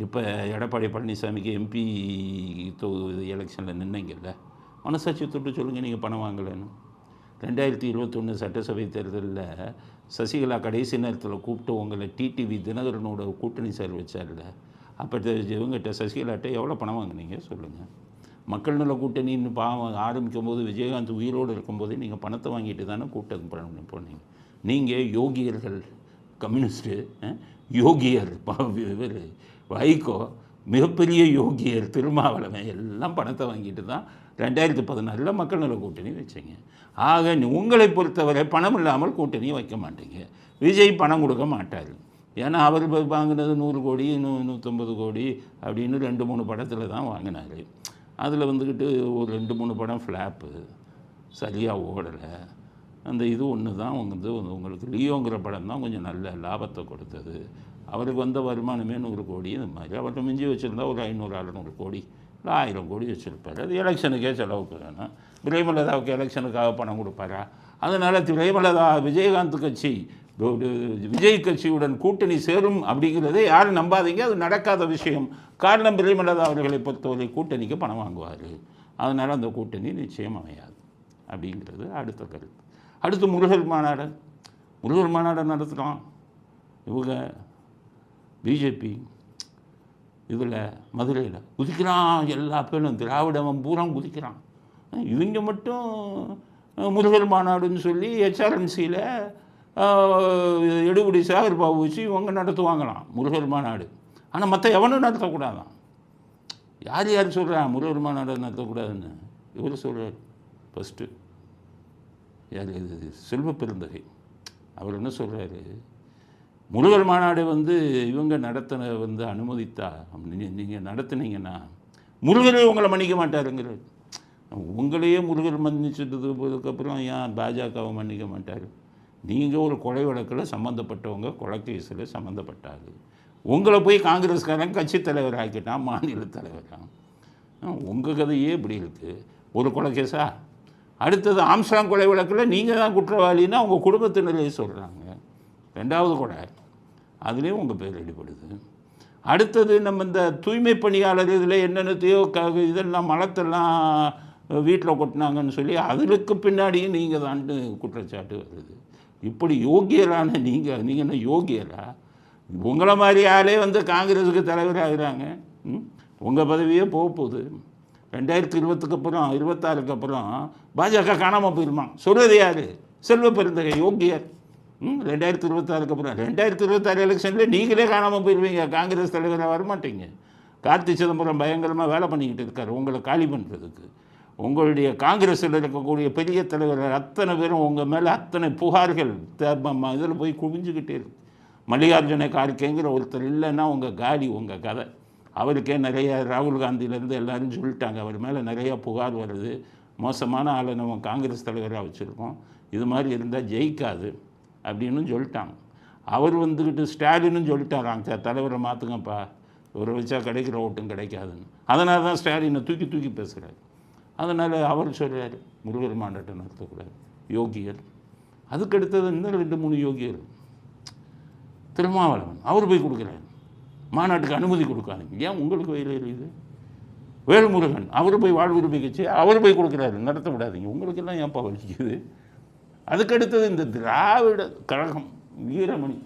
இப்போ எடப்பாடி பழனிசாமிக்கு எம்பி எலெக்ஷனில் நின்னீங்கல்ல, மனசாட்சி தொட்டு சொல்லுங்கள் நீங்கள் பணம் வாங்கலைன்னு. 2021 சட்டசபை தேர்தலில் சசிகலா கடைசி நேரத்தில் கூப்பிட்டு உங்களை டிடிவி தினகரனோட கூட்டணி சார் வச்சார்ல, அப்போ இவங்ககிட்ட சசிகலாட்ட எவ்வளோ பணம் வாங்கினீங்க சொல்லுங்கள். மக்கள் நல கூட்டணின்னு ஆரம்பிக்கும் போது விஜயகாந்த் உயிரோடு இருக்கும்போதே நீங்கள் பணத்தை வாங்கிட்டு தானே கூட்டம் போனீங்க. நீங்கள் யோகியர்கள், கம்யூனிஸ்ட்டு, யோகியர் இவர் வைகோ, மிகப்பெரிய யோகியர் திருமாவளவன் எல்லாம் பணத்தை வாங்கிட்டு தான் 2016 மக்கள் நல கூட்டணி வச்சிங்க. ஆக உங்களை பொறுத்தவரை பணம் இல்லாமல் கூட்டணி வைக்க மாட்டீங்க. விஜய் பணம் கொடுக்க மாட்டார். ஏன்னா அவர் வாங்கினது 100 கோடி 150 கோடி அப்படின்னு 2-3 படத்தில் தான் வாங்கினார். அதில் வந்துக்கிட்டு ஒரு 2-3 படம் ஃப்ளாப்பு, சரியாக ஓடலை. அந்த இது ஒன்று தான் வந்து உங்களுக்கு லியோங்கிற படம் தான் கொஞ்சம் நல்ல லாபத்தை கொடுத்தது. அவருக்கு வந்த வருமானமே 100 கோடி. இந்த மாதிரி அவர்கிட்ட மிஞ்சி வச்சுருந்தா ஒரு 500-600 கோடி இல்லை 1000 கோடி வச்சுருப்பார். அது எலெக்ஷனுக்கே செலவுக்கு வேணும். பிரேமலதாவுக்கு எலெக்ஷனுக்காக பணம் கொடுப்பாரா? அதனால் பிரேமலதா விஜயகாந்த் கட்சி விஜய் கட்சியுடன் கூட்டணி சேரும் அப்படிங்கிறதே யாரும் நம்பாதீங்க. அது நடக்காத விஷயம். காரணம் பிரேமலதா அவர்களை பொறுத்தவரை கூட்டணிக்கு பணம் வாங்குவார். அதனால் அந்த கூட்டணி நிச்சயம் அமையாது அப்படிங்கிறது அடுத்த கருத்து. அடுத்து முருகர் மாநாடு நடத்துகிறோம். இவங்க பிஜேபி இதில் மதுரையில் குதிக்கிறான். எல்லா பேரும் திராவிடவன் பூரா குதிக்கிறான். இவங்க மட்டும் முருகர் மாநாடுன்னு சொல்லி HRMCயில் எடுபடி சாகர் பாபு வச்சு இவங்க நடத்துவாங்களாம் முருகர் மாநாடு. ஆனால் மற்ற எவனும் நடத்தக்கூடாதான். யார் சொல்கிறா முருகர் மாநாடு நடத்தக்கூடாதுன்னு? இவர் சொல்கிறார் ஃபஸ்ட்டு. யார் இது? செல்வ பெருந்தகை. அவர் என்ன சொல்கிறாரு, முருகர் மாநாடு வந்து இவங்க நடத்தின வந்து அனுமதித்தா நீங்கள் நடத்துனீங்கன்னா முருகரே உங்களை மன்னிக்க மாட்டாருங்கிறார். உங்களையே முருகர் மன்னிச்சதுக்கப்புறம் ஏன் பாஜகவை மன்னிக்க மாட்டார்? நீங்கள் ஒரு கொலை வழக்கில் சம்மந்தப்பட்டவங்க, கொலை கேஸில் சம்மந்தப்பட்டாரு. உங்களை போய் காங்கிரஸ்காரன் கட்சி தலைவர் ஆக்கிட்டான், மாநில தலைவராக. உங்கள் கதையே இப்படி இருக்குது. ஒரு கொலை கேஸா? அடுத்தது ஆம்ஸ்ட்ராங் கொலை வழக்கில் நீங்கள் தான் குற்றவாளின்னா உங்கள் குடும்பத்தினரே சொல்கிறாங்க. 2வது கொலை, அதுலேயும் உங்கள் பேர் அடிபடுது. அடுத்தது நம்ம இந்த தூய்மை பணியாளர் இதில் என்னென்னத்தையோ இதெல்லாம் மலத்தெல்லாம் வீட்டில் கொட்டினாங்கன்னு சொல்லி அதுக்கு பின்னாடியும் நீங்கள் தான் குற்றச்சாட்டு வருது. இப்படி யோகியரான நீங்கள் என்ன யோகியரா? உங்களை மாதிரி ஆளே வந்து காங்கிரஸுக்கு தலைவராகிறாங்க. உங்கள் பதவியே போக போகுது. 2020க்கு அப்புறம் 26க்கு அப்புறம் பாஜக காணாமல் போயிருமா? சொல்கிறது யார்? செல்வ பெருந்தகை யோகியர். 2026க்கு அப்புறம் 2026 எலெக்ஷனில் நீங்களே காணாமல் போயிடுவீங்க. காங்கிரஸ் தலைவராக வரமாட்டீங்க. கார்த்தி சிதம்பரம் பயங்கரமாக வேலை பண்ணிக்கிட்டு இருக்கார் உங்களை காலி பண்ணுறதுக்கு. உங்களுடைய காங்கிரஸில் இருக்கக்கூடிய பெரிய தலைவர்கள் அத்தனை பேரும் உங்கள் மேலே அத்தனை புகார்கள் இதில் போய் குவிஞ்சுக்கிட்டே இருக்கு. மல்லிகார்ஜுன கார்கேங்கிற ஒருத்தர் இல்லைன்னா உங்கள் காலி, உங்கள் கதை. அவருக்கே நிறைய ராகுல் காந்தியிலேருந்து எல்லோரும் சொல்லிட்டாங்க, அவர் மேலே நிறையா புகார் வருது, மோசமான ஆளை நம்ம காங்கிரஸ் தலைவராக வச்சுருக்கோம், இது மாதிரி இருந்தால் ஜெயிக்காது அப்படின்னு சொல்லிட்டாங்க. அவர் வந்துக்கிட்டு ஸ்டாலினும் சொல்லிட்டாராங்க, தலைவரை மாற்றுங்கப்பா, இவரை வச்சா கிடைக்கிற ஓட்டும் கிடைக்காதுன்னு. அதனால தான் ஸ்டாலினை தூக்கி பேசுகிறார். அதனால் அவர் சொல்கிறார் முருகர் மாநாட்டை நடத்தக்கூடாது. யோகியர். அதுக்கடுத்தது இன்னும் 2-3 யோகியர். திருமாவளவன் அவர் போய் கொடுக்குறாரு, மாநாட்டுக்கு அனுமதி கொடுக்காதீங்க. ஏன் உங்களுக்கு வயலில் இருக்குது? வேல்முருகன் அவர் போய் வாழ்வுரிமை கட்சி அவர் போய் கொடுக்குறாரு, நடத்த விடாதீங்க. உங்களுக்கெல்லாம் ஏன்ப்பா வலிக்குது? அதுக்கடுத்தது இந்த திராவிட கழகம் வீரமணி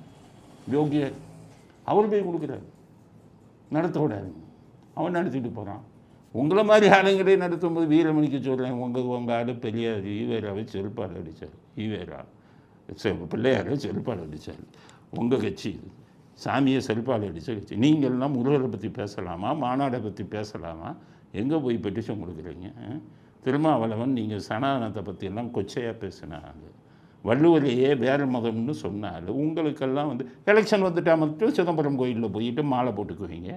யோகியர் அவர் போய் கொடுக்குறாரு, நடத்த விடாதீங்க. அவன் நடத்திட்டு போகிறான். உங்களை மாதிரி ஆளுங்களே நடத்தும்போது வீரமணிக்கு சொல்கிறேன், உங்கள் ஆள் பெரிய ஈவேராவை செருப்பால் அடித்தார். ஈவேரா பிள்ளையாரை செருப்பால் அடித்தார். உங்கள் கட்சி சாமியை செருப்பால் அடித்த கட்சி. நீங்கள்லாம் முருகரை பற்றி பேசலாமா? மாநாடை பற்றி பேசலாமா? எங்கே போய் பெட்டிஷன் கொடுக்குறீங்க? திருமாவளவன் நீங்கள் சனாதனத்தை பற்றியெல்லாம் கொச்சையாக பேசினாங்க. வள்ளுவரையே வேறு மதம்னு சொன்னார். உங்களுக்கெல்லாம் வந்து எலெக்ஷன் வந்துட்டால் மட்டும் சிதம்பரம் கோயிலில் போயிட்டு மாலை போட்டுக்குவீங்க.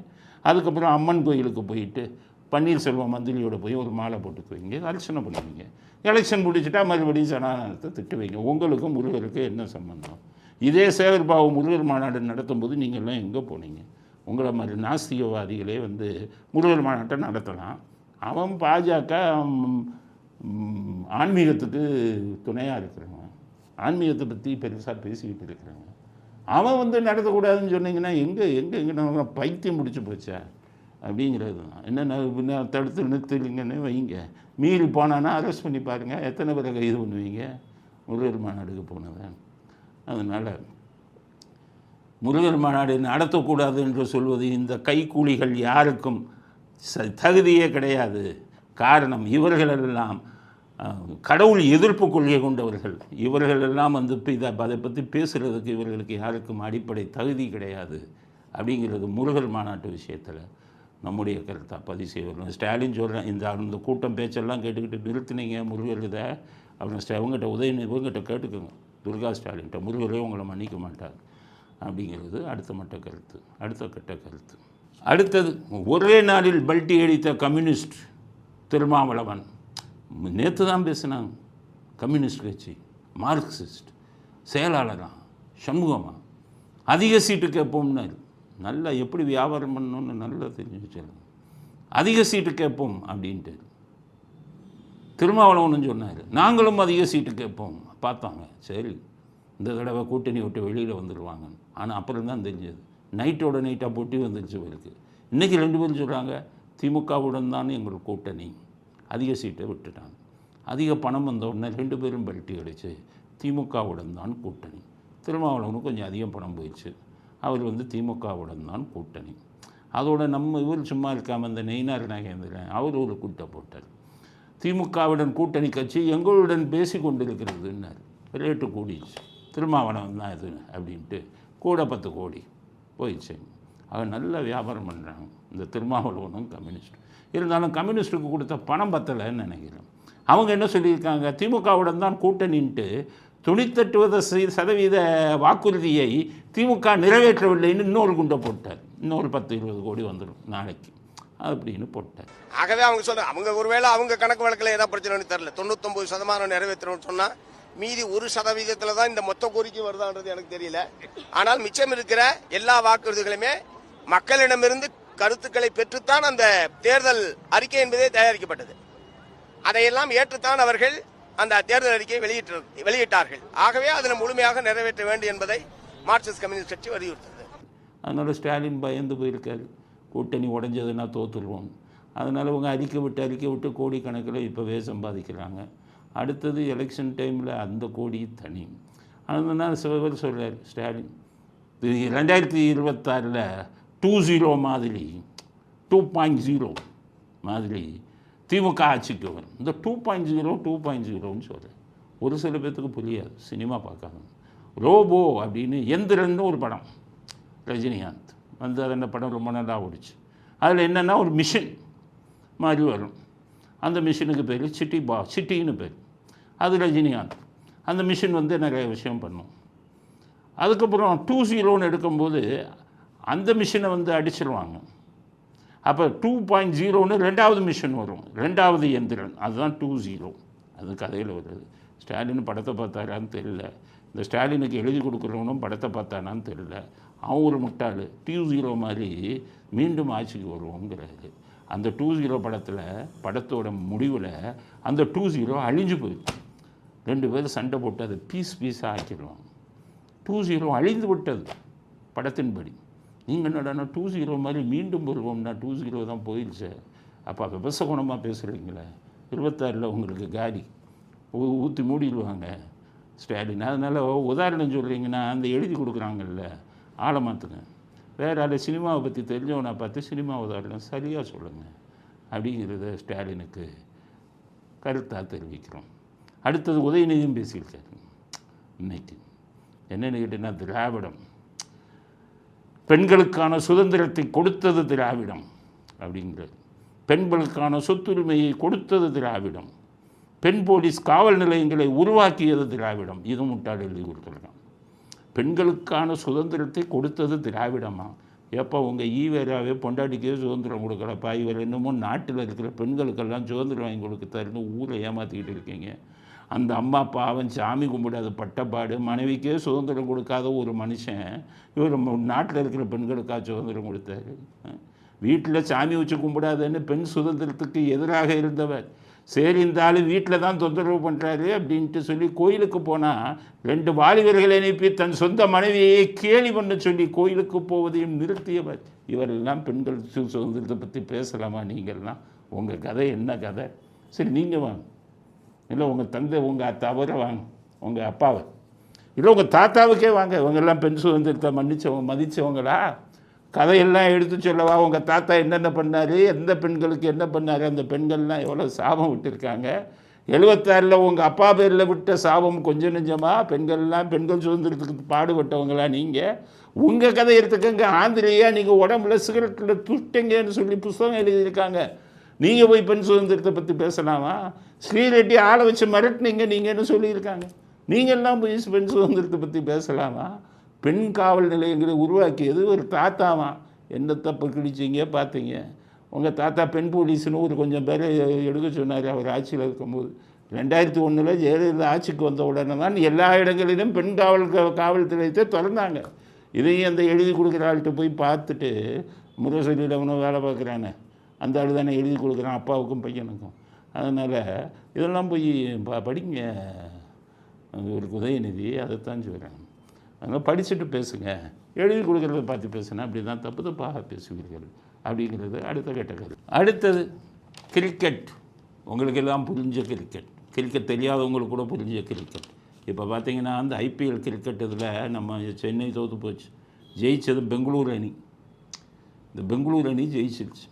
அதுக்கப்புறம் அம்மன் கோயிலுக்கு போயிட்டு பன்னீர்செல்வம் மந்திரியோட போய் ஒரு மாலை போட்டுக்குவீங்க, அர்ச்சனை பண்ணுவீங்க. எலெக்ஷன் முடிச்சுட்டா மறுபடியும் சனாதனத்தை திட்டுவீங்க. உங்களுக்கும் முருகருக்கு என்ன சம்பந்தம்? இதே சேகர்பாபு முருகர் மாநாடு நடத்தும்போது நீங்கள்லாம் எங்கே போனீங்க? உங்களை மாதிரி நாஸ்திகவாதிகளே வந்து முருகர் மாநாட்டை நடத்தலாம். அவன் பாஜக ஆன்மீகத்துக்கு துணையாக இருக்கிறவன், ஆன்மீகத்தை பற்றி பெருசாக பேசிக்கிட்டு இருக்கிறாங்க. அவன் வந்து நடத்தக்கூடாதுன்னு சொன்னீங்கன்னா எங்கே பைத்தியம் முடிச்சு போச்சா அப்படிங்கிறது தான். என்னென்ன தடுத்து நிறுத்துறீங்கன்னு வைங்க, மீறி போனான்னா அரெஸ்ட் பண்ணி பாருங்கள், எத்தனை பேரை கைது பண்ணுவீங்க முருகர் மாநாடுக்கு போனவன். அதனால் முருகர் மாநாடு நடத்தக்கூடாது என்று சொல்வது இந்த கைக்கூலிகள் யாருக்கும் தகுதியே கிடையாது. காரணம், இவர்களெல்லாம் கடவுள் எதிர்ப்பு கொள்கை கொண்டவர்கள். இவர்கள் எல்லாம் வந்து அதை பற்றி பேசுகிறதுக்கு இவர்களுக்கு யாருக்கும் அடிப்படை தகுதி கிடையாது அப்படிங்கிறது முருகல் மாநாட்டு விஷயத்தில் நம்முடைய கருத்தை பதிவு செய்வார்கள். ஸ்டாலின் சொல்கிறேன், இந்த கூட்டம் பேச்செல்லாம் கேட்டுக்கிட்டு நிறுத்தினீங்க முருகல் இதை அப்படின்னு இவங்ககிட்ட இவங்ககிட்ட கேட்டுக்கோங்க, துர்கா ஸ்டாலின்கிட்ட. முருகரே உங்களை மன்னிக்க மாட்டார் அப்படிங்கிறது அடுத்த கட்ட கருத்து. அடுத்தது, ஒரே நாளில் பல்ட்டி அடித்த கம்யூனிஸ்ட் திருமாவளவன். நேற்று தான் பேசினாங்க. கம்யூனிஸ்ட் கட்சி மார்க்சிஸ்ட் செயலாளராக சண்முகமாக அதிக சீட்டு கேட்போம்னாரு. நல்லா எப்படி வியாபாரம் பண்ணணும்னு நல்லா தெரிஞ்சு வச்சிருங்க. அதிக சீட்டு கேட்போம் அப்படின்ட்டு திருமாவளவன் சொன்னார். நாங்களும் அதிக சீட்டு கேட்போம். பார்த்தாங்க, சரி இந்த தடவை கூட்டணி விட்டு வெளியில் வந்துடுவாங்க. ஆனால் அப்புறம் தான் தெரிஞ்சது, நைட்டோட நைட்டாக போட்டி வந்துருச்சு இவருக்கு. இன்றைக்கி 2 பேரும் சொல்கிறாங்க, திமுகவுடன் தான் எங்கள் கூட்டணி. அதிக சீட்டை விட்டுட்டாங்க. அதிக பணம் வந்த உடனே 2 பேரும் பல்ட்டி அடிச்சு திமுகவுடன் தான் கூட்டணி. திருமாவளவனுக்கு கொஞ்சம் அதிகம் பணம் போயிடுச்சு. அவர் வந்து திமுகவுடன் தான் கூட்டணி. அதோட நம்ம இவர் சும்மா இருக்காமல் இந்த நெய்னார் நாகேந்திரன் அவர் ஒரு கூட்டம் போட்டார். திமுகவுடன் கூட்டணி கட்சி எங்களுடன் பேசி கொண்டிருக்கிறதுன்னார். ரேட்டு கூடிச்சு. திருமாவளவன் தான் இது அப்படின்ட்டு கூட 10 கோடி போயிடுச்சு. அவங்க நல்ல வியாபாரம் பண்ணுறாங்க இந்த திருமாவளவனும் கம்யூனிஸ்ட். இருந்தாலும் கம்யூனிஸ்ட்டுக்கு கொடுத்த பணம் பத்தலைன்னு நினைக்கிறேன். அவங்க என்ன சொல்லியிருக்காங்க, திமுகவுடன் தான் கூட்டணின்ட்டு 98% வாக்குறுதியை திமுக நிறைவேற்றவில்லைன்னு இன்னொரு குண்டை போட்டார். இன்னொரு 10-20 கோடி வந்துடும் நாளைக்கு அப்படின்னு போட்டார். ஆகவே அவங்க சொல்ற அவங்க ஒருவேளை அவங்க கணக்கு வழக்கில் ஏதாவது பிரச்சனைன்னு தெரியல. 99% நிறைவேற்றணும்னு சொன்னால் மீதி 1% தான் இந்த மொத்த கோரிக்கை வருதான்றது எனக்கு தெரியல. ஆனால் மிச்சம் இருக்கிற எல்லா வாக்குறுதிகளுமே மக்களிடமிருந்து கருத்துக்களை பெற்றுத்தான் அந்த தேர்தல் அறிக்கை என்பதே தயாரிக்கப்பட்டது. அதையெல்லாம் ஏற்றுத்தான் அவர்கள் அந்த தேர்தல் அறிக்கையை வெளியிட்டார்கள். ஆகவே அதில் முழுமையாக நிறைவேற்ற வேண்டும் என்பதை மார்க்சிஸ்ட் கம்யூனிஸ்ட் கட்சி வலியுறுத்தது. அதனால் ஸ்டாலின் பயந்து போயிருக்காரு, கூட்டணி உடைஞ்சதுன்னா தோற்றுருவோம். அதனால் இவங்க அறிக்கை விட்டு கோடிக்கணக்கில் இப்போவே சம்பாதிக்கிறாங்க. அடுத்தது எலெக்ஷன் டைமில் அந்த கோடி தனி. அதனால் சிவர் சொல்கிறார் ஸ்டாலின், 2026 2.0 மாதிரி 2.0 மாதிரி திமுக ஆட்சிக்கு வரும். இந்த 2.0 சொல்கிறேன். ஒரு சில பேர்த்துக்கு புரியாது, சினிமா பார்க்காத. ரோபோ அப்படின்னு எந்திரன்னு ஒரு படம் ரஜினிகாந்த் வந்து அது அந்த படம் ரொம்ப நல்லா ஓடிச்சு. அதில் என்னென்னா ஒரு மிஷின் மாதிரி வரும். அந்த மிஷினுக்கு பேர் சிட்டின்னு பேர். அது ரஜினிகாந்த். அந்த மிஷின் வந்து நிறைய விஷயம் பண்ணும். அதுக்கப்புறம் 2.0 எடுக்கும்போது அந்த மிஷினை வந்து அடிச்சிடுவாங்க. அப்போ 2.0 2வது மிஷின் வரும், 2வது எந்திரன், அதுதான் 2.0. அது கதையில் வருது. ஸ்டாலின் படத்தை பார்த்தாரான்னு தெரியல, இந்த ஸ்டாலினுக்கு எழுதி கொடுக்குறவனும் படத்தை பார்த்தானான்னு தெரியல. அவன் ஒரு முட்டாள். 2.0 மாதிரி மீண்டும் ஆட்சிக்கு வருவோங்கிறாரு. அந்த 2.0 படத்தோட முடிவில் அந்த 2.0 அழிஞ்சு போயிடுச்சு. 2 பேரும் சண்டை போட்டு அதை பீஸாக ஆக்கிடுவாங்க. 2.0 அழிந்து விட்டது படத்தின்படி. நீங்கள் என்னடா 2.0 மாதிரி மீண்டும் வருவோம்னா 2.0 தான் போயிடுச்சு. அப்போ விவசாயகுணமாக பேசுகிறீங்களே, 26 உங்களுக்கு காலி ஊற்றி மூடிடுவாங்க ஸ்டாலின். அதனால் உதாரணம் சொல்கிறீங்கன்னா அந்த எழுதி கொடுக்குறாங்கல்ல, ஆளை மாற்றுங்க. வேறு ஆள் சினிமாவை பற்றி தெரிஞ்சவனை பார்த்து சினிமா உதாரணம் சரியாக சொல்லுங்கள் அப்படிங்கிறத ஸ்டாலினுக்கு கருத்தாக தெரிவிக்கிறோம். அடுத்தது உதயநிதியும் பேசியிருக்காரு இன்னைக்கு. என்னென்னு கேட்டீங்கன்னா, திராவிடம் பெண்களுக்கான சுதந்திரத்தை கொடுத்தது திராவிடம் அப்படிங்கிறது. பெண்களுக்கான சொத்துரிமையை கொடுத்தது திராவிடம். பெண் போலீஸ் காவல் நிலையங்களை உருவாக்கியது திராவிடம். இது முட்டாள் எழுதி கொடுத்துருக்கான். பெண்களுக்கான சுதந்திரத்தை கொடுத்தது திராவிடமா? எப்போ உங்கள் ஈவேராவே பொண்டாட்டிக்கே சுதந்திரம் கொடுக்கலப்பா, இவர் என்னமோ நாட்டில் இருக்கிற பெண்களுக்கெல்லாம் சுதந்திரம் வாங்கி கொடுத்தாருன்னு ஊரை ஏமாற்றிக்கிட்டு இருக்கீங்க. அந்த அம்மா அப்பா அவன் சாமி கும்பிடாத பட்டப்பாடு, மனைவிக்கே சுதந்திரம் கொடுக்காத ஒரு மனுஷன் இவர் நாட்டில் இருக்கிற பெண்களுக்காக சுதந்திரம் கொடுத்தாரு. வீட்டில் சாமி வச்சு கும்பிடாதன்னு பெண் சுதந்திரத்துக்கு எதிராக இருந்தவர். சரி, இந்த ஆள் வீட்டில் தான் தொந்தரவு பண்ணுறாரு அப்படின்ட்டு சொல்லி கோயிலுக்கு போனால் 2 வாலிபர்களை அனுப்பி தன் சொந்த மனைவியை கேலி பண்ண சொல்லி கோயிலுக்கு போவதையும் நிறுத்தியவர். இவரெல்லாம் பெண்கள் சுதந்திரத்தை பற்றி பேசலாமா? நீங்கள்லாம் உங்கள் கதை என்ன கதை? சரி, நீங்கள் வாங்க. இல்லை உங்கள் தந்தை உங்கள் தவறை வாங்க, உங்கள் அப்பாவை, இல்லை உங்கள் தாத்தாவுக்கே வாங்க. இவங்கெல்லாம் பெண் சுதந்திரத்தை மதித்தவங்களா? கதையெல்லாம் எடுத்து சொல்லவா? உங்கள் தாத்தா என்னென்ன பண்ணார், எந்த பெண்களுக்கு என்ன பண்ணார், அந்த பெண்கள்லாம் எவ்வளோ சாபம் விட்டுருக்காங்க, 76 உங்கள் அப்பா பேரில் விட்ட சாபம் கொஞ்சம் நெஞ்சமா? பெண்கள் சுதந்திரத்துக்கு பாடுபட்டவங்களா நீங்கள்? உங்கள் கதை எடுத்துக்கங்க. ஆந்திரையா நீங்கள் உடம்புல சிகரெட்டில் துஷ்டங்கன்னு சொல்லி புஸ்தகம் எழுதியிருக்காங்க. நீங்கள் போய் பெண் சுதந்திரத்தை பற்றி பேசலாமா? ஸ்ரீரெட்டி ஆளை வச்சு மிரட்டினீங்க நீங்கன்னு சொல்லியிருக்காங்க. நீங்கள்லாம் போய் பெண் சுதந்திரத்தை பற்றி பேசலாமா? பெண் காவல் நிலையங்களை உருவாக்கியது ஒரு தாத்தாவா. என்ன தப்பு கிழிச்சிங்க பார்த்தீங்க? உங்கள் தாத்தா பெண் போலீஸ்னு ஒரு கொஞ்சம் பேரை எடுக்க சொன்னார் அவர் ஆட்சியில் இருக்கும்போது. 2001 ஜெயலலிதா ஆட்சிக்கு வந்த உடனே தான் எல்லா இடங்களிலும் பெண் காவல் நிலையத்தை திறந்தாங்க. இதையும் அந்த எழுதி கொடுக்குற ஆள்கிட்ட போய் பார்த்துட்டு முரசொலியில் அவனும் வேலை பார்க்குறானே அந்த ஆள் தானே எழுதி கொடுக்குறான் அப்பாவுக்கும் பையனுக்கும். அதனால் இதெல்லாம் போய் படிங்க ஒரு உதயநிதி, அதைத்தான் சொல்கிறேன். அதனால் படிச்சுட்டு பேசுங்க. எழுதி கொடுக்குறத பார்த்து பேசுனா அப்படி தான் தப்பு தப்பாக பேசுவீர்கள் அப்படிங்கிறது அடுத்த கட்டங்கள். அடுத்தது கிரிக்கெட். உங்களுக்கு எல்லாம் புரிஞ்ச கிரிக்கெட் தெரியாதவங்களுக்கு கூட புரிஞ்ச கிரிக்கெட். இப்போ பார்த்தீங்கன்னா அந்த ஐபிஎல் கிரிக்கெட் இதில் நம்ம சென்னை தோற்று போச்சு. ஜெயித்தது பெங்களூர் அணி. இந்த பெங்களூர் அணி ஜெயிச்சிருச்சு.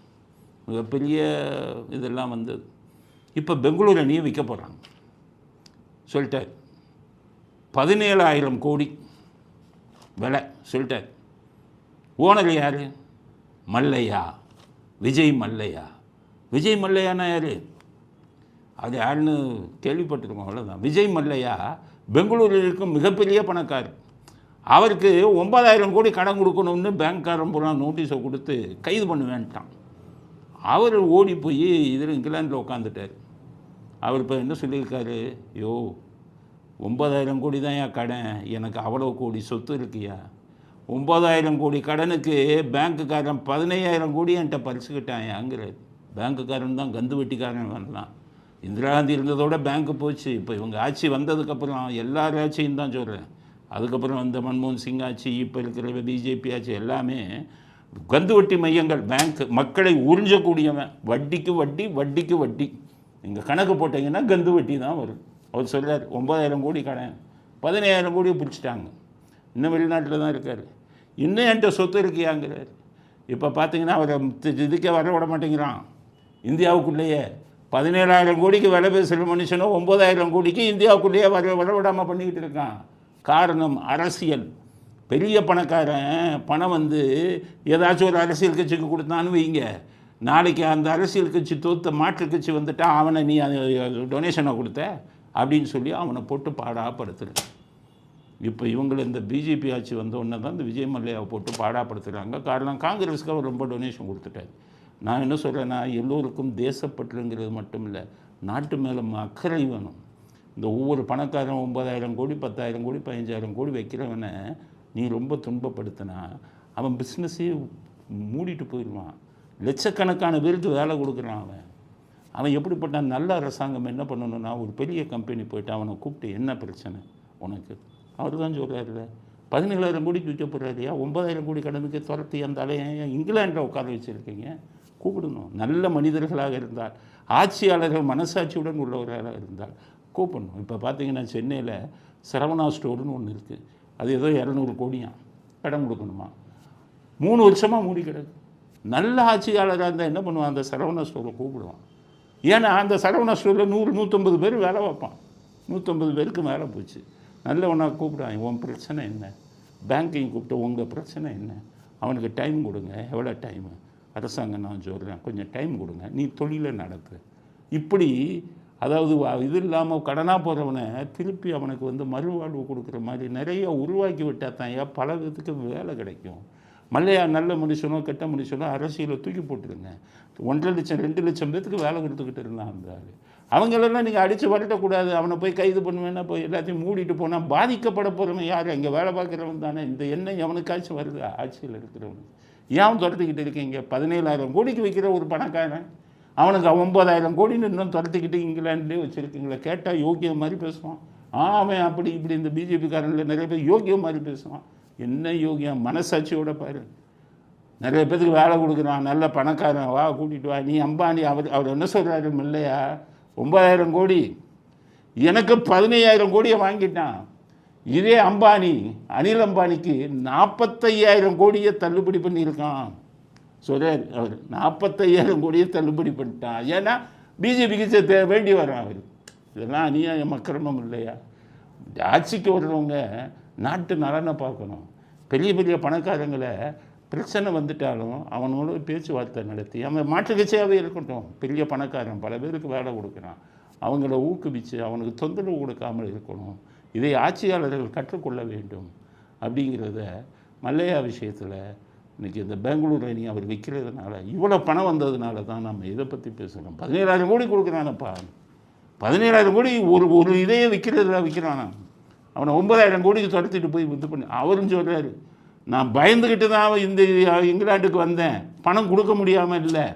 மிகப்பெரிய இதெல்லாம் வந்தது. இப்போ பெங்களூர் அணியை விற்க போகிறாங்க சொல்லிட்டார். 17,000 கோடி விலை சொல்லிட்டார். ஓனர் யார்? மல்லையா, விஜய் மல்லையா. விஜய் மல்லையானா யார்? அது யாருன்னு கேள்விப்பட்டிருக்கோம், அவ்வளோதான். விஜய் மல்லையா பெங்களூரில் இருக்கும் மிகப்பெரிய பணக்காரர். அவருக்கு 9,000 கோடி கடன் கொடுக்கணும்னு பேங்க்காரன் பூரா நோட்டீஸை கொடுத்து கைது பண்ண வேண்டாம். அவர் ஓடி போய் இதில் இங்கிலாந்தில் உட்காந்துட்டார். அவர் இப்போ என்ன சொல்லியிருக்காரு? 9,000 கோடி தான் என் கடன், எனக்கு அவ்வளோ கோடி சொத்து இருக்குயா. 9,000 கோடி கடனுக்கு பேங்க்குக்காரன் 15,000 கோடி என்கிட்ட பறிச்சுக்கிட்டாங்கிறார். பேங்க்குக்காரன் தான் கந்து வெட்டிக்காரன் வரலாம். இந்திரா காந்தி இருந்ததோட பேங்க்கு போச்சு. இப்போ இவங்க ஆட்சி வந்ததுக்கப்புறம் எல்லார் ஆட்சியும் தான் சொல்கிறேன். அதுக்கப்புறம் வந்த மன்மோகன் சிங் ஆட்சி, இப்போ இருக்கிற பிஜேபி ஆட்சி எல்லாமே கந்து வட்டி மையங்கள். பேங்க் மக்களை உறிஞ்சக்கூடியவன். வட்டிக்கு வட்டி, வட்டிக்கு வட்டி. நீங்கள் கணக்கு போட்டிங்கன்னா கந்து வட்டி தான் வரும். அவர் சொல்கிறார் 9,000 கோடி கடன், 15,000 கோடியை பிடிச்சிட்டாங்க. இன்னும் வெளிநாட்டில் தான் இருக்கார். இன்னும் என்கிட்ட சொத்து இருக்கியாங்கிறார். இப்போ பார்த்தீங்கன்னா அவரை இதுக்கே வர விட மாட்டேங்கிறான். இந்தியாவுக்குள்ளேயே 17,000 கோடிக்கு விலை பேசுகிற மனுஷனோ 9,000 கோடிக்கு இந்தியாவுக்குள்ளேயே வர விடாமல் பண்ணிக்கிட்டு இருக்கான். காரணம் அரசியல். பெரிய பணக்காரன் பணம் ஏதாச்சும் ஒரு அரசியல் கட்சிக்கு கொடுத்தான்னு வைங்க, நாளைக்கு அந்த அரசியல் கட்சி தோற்ற மாற்று கட்சி வந்துட்டா அவனை நீ டொனேஷனை கொடுத்த அப்படின்னு சொல்லி அவனை போட்டு பாடாப்படுத்துகிறான். இப்போ இவங்களை இந்த பிஜேபி ஆட்சி வந்த உடனே தான் இந்த விஜய் மல்லையாவை போட்டு பாடாப்படுத்துகிறாங்க. காரணம் காங்கிரஸுக்கு அவர் ரொம்ப டொனேஷன் கொடுத்துட்டார். நான் என்ன சொல்கிறேன்னா, எல்லோருக்கும் தேசப்பற்றுங்கிறது மட்டும் இல்லை, நாட்டு மேலே அக்கறை வேணும். இந்த ஒவ்வொரு பணக்காரன் 9,000 கோடி 10,000 கோடி 15,000 கோடி வைக்கிறவனை நீ ரொம்ப துன்பப்படுத்தினா அவன் பிஸ்னஸே மூடிட்டு போயிடுவான். லட்சக்கணக்கான பேருக்கு வேலை கொடுக்குறான். அவன் எப்படிப்பட்ட நல்ல அரசாங்கம் என்ன பண்ணணும்னா, ஒரு பெரிய கம்பெனி போய்ட்டு அவனை கூப்பிட்டு என்ன பிரச்சனை உனக்கு, அவர் தான் சொல்கிறாருல்ல 17,000 கோடிக்கு விற்க போகிறாரியா, 9,000 கோடி கடனுக்கு துரத்தி அந்த அலையை இங்கிலாண்டில் உட்கார வச்சுருக்கீங்க. கூப்பிடணும். நல்ல மனிதர்களாக இருந்தால், ஆட்சியாளர்கள் மனசாட்சியுடன் உள்ளவர்களாக இருந்தால் கூப்பிடணும். இப்போ பார்த்தீங்கன்னா சென்னையில் சரவணா ஸ்டோர்னு ஒன்று இருக்குது. அது ஏதோ 200 கோடியாக கடன் கொடுக்கணுமா. 3 வருஷமாக மூடி கிடக்கு. நல்ல ஆட்சியாளராக இருந்தால் என்ன பண்ணுவான், அந்த சரவணா ஸ்டோரை கூப்பிடுவான். ஏன்னா அந்த சரவணா ஸ்டோரில் 100-150 பேர் வேலை வைப்பான். 150 பேருக்கு மேலே போச்சு. நல்லவனாக கூப்பிடுவான். உன் பிரச்சனை என்ன? பேங்கையும் கூப்பிட்டு உங்கள் பிரச்சனை என்ன? அவனுக்கு டைம் கொடுங்க. எவ்வளோ டைமு? அரசாங்கம் நான் சொல்கிறேன், கொஞ்சம் டைம் கொடுங்க, நீ தொழிலை நடத்து. இப்படி அதாவது இது இல்லாமல் கடனாக போகிறவனை திருப்பி அவனுக்கு மறுவாழ்வு கொடுக்குற மாதிரி நிறைய உருவாக்கி விட்டால் தான் பல விதத்துக்கு வேலை கிடைக்கும். மல்லையா நல்ல மனுஷனோ கெட்ட மனுஷனோ அரசியலை தூக்கி போட்டுருங்க. 1.5 லட்சம் 2 லட்சம் பேத்துக்கு வேலை கொடுத்துக்கிட்டு இருந்தான் அந்த ஆள். அவங்களெல்லாம் நீங்கள் அடித்து வரட்டக்கூடாது. அவனை போய் கைது பண்ணுவேன்னா போய் எல்லாத்தையும் மூடிட்டு போனால் பாதிக்கப்பட போகிறவன் யார்? அங்கே வேலை பார்க்குறவன் தானே. இந்த எண்ணெய் எவனுக்காச்சும் வருது ஆட்சியில் இருக்கிறவன்? ஏன் துரத்திக்கிட்டு இருக்கீங்க? 17,000 கோடிக்கு வைக்கிற ஒரு பணக்காரன் அவனுக்கு 9,000 கோடின்னு இன்னும் துரத்திக்கிட்டு இங்கிலாண்ட்லேயே வச்சுருக்கீங்களே. கேட்டால் யோகியம் மாதிரி பேசுவான். அவன் அப்படி இப்படி இந்த பிஜேபிக்காரனில் நிறைய பேர் யோகியம் மாதிரி பேசுவான். என்ன யோகியம்? மனசாட்சியோட பாரு. நிறைய பேருக்கு வேலை கொடுக்குறான், நல்ல பணக்காரன், வா கூட்டிகிட்டு வா. நீ அம்பானி அவர் என்ன சொல்கிறாரு இல்லையா, 9,000 கோடி எனக்கு 15,000 கோடியை வாங்கிட்டான். இதே அம்பானி, அனில் அம்பானிக்கு 45,000 கோடியை தள்ளுபடி பண்ணியிருக்கான். சொல்கிறார் அவர் 45,000 கோடியை தள்ளுபடி பண்ணிட்டான். ஏன்னா பிஜேபிக்கு வேண்டி வரான் அவர். இதெல்லாம் அநியாயம் அக்கிரமம் இல்லையா? ஆட்சிக்கு வர்றவங்க நாட்டு நலனை பார்க்கணும். பெரிய பெரிய பணக்காரங்களை பிரச்சனை வந்துட்டாலும் அவனோட பேச்சுவார்த்தை நடத்தி, அவன் மாற்று கட்சியாகவே இருக்கட்டும், பெரிய பணக்காரன் பல பேருக்கு வேலை கொடுக்குறான், அவங்கள ஊக்குவித்து அவனுக்கு தொந்தரவு கொடுக்காமல் இருக்கணும். இதை ஆட்சியாளர்கள் கற்றுக்கொள்ள வேண்டும் அப்படிங்கிறத மல்லையா விஷயத்தில் இன்றைக்கி இந்த பெங்களூர் அணி அவர் விற்கிறதுனால, இவ்வளோ பணம் வந்ததுனால தான் நம்ம இதை பற்றி பேசுகிறோம். 17,000 கோடி கொடுக்குறானப்பா. 17,000 கோடி ஒரு இதையே விற்கிறானா? அவனை 9,000 கோடிக்கு துரத்திட்டு போய் இது பண்ணி அவரும் சொல்கிறாரு, நான் பயந்துக்கிட்டு தான் இந்த இங்கிலாந்துக்கு வந்தேன், பணம் கொடுக்க முடியாமல் இல்லை,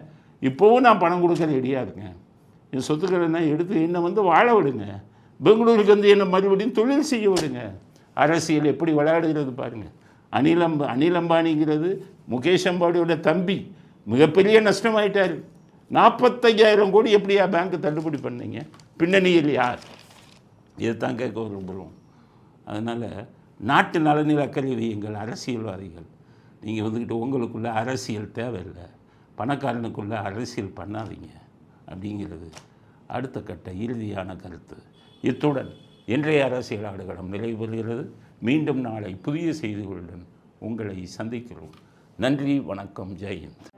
இப்போவும் நான் பணம் கொடுக்க ரெடியாக இருக்கேன், என் சொத்துக்களை எடுத்து என்னை வாழ விடுங்க, பெங்களூருக்கு என்னை மறுபடியும் தொழில் செய்ய விடுங்க. அரசியல் எப்படி விளையாடுகிறது பாருங்கள். அனில் அம்பானிங்கிறது முகேஷ் அம்பானியோட தம்பி, மிகப்பெரிய நஷ்டமாயிட்டார். 45,000 கோடி எப்படியா பேங்க்கு தள்ளுபடி பண்ணீங்க? பின்னணியில் யார்? இதைத்தான் கேட்க விரும்புகிறோம். அதனால் நாட்டு நலனில் அக்கறை வையுங்கள் அரசியல்வாதிகள். நீங்கள் உங்களுக்குள்ள அரசியல் தேவையில்லை, பணக்காரனுக்குள்ள அரசியல் பண்ணாதீங்க அப்படிங்கிறது அடுத்த கட்ட இறுதியான கருத்து. இத்துடன் இன்றைய அரசியல் ஆடுகளம் நிறைவு பெறுகிறது. மீண்டும் நாளை புதிய செய்திகளுடன் உங்களை சந்திக்கிறோம். நன்றி, வணக்கம், ஜெய் ஹிந்த்.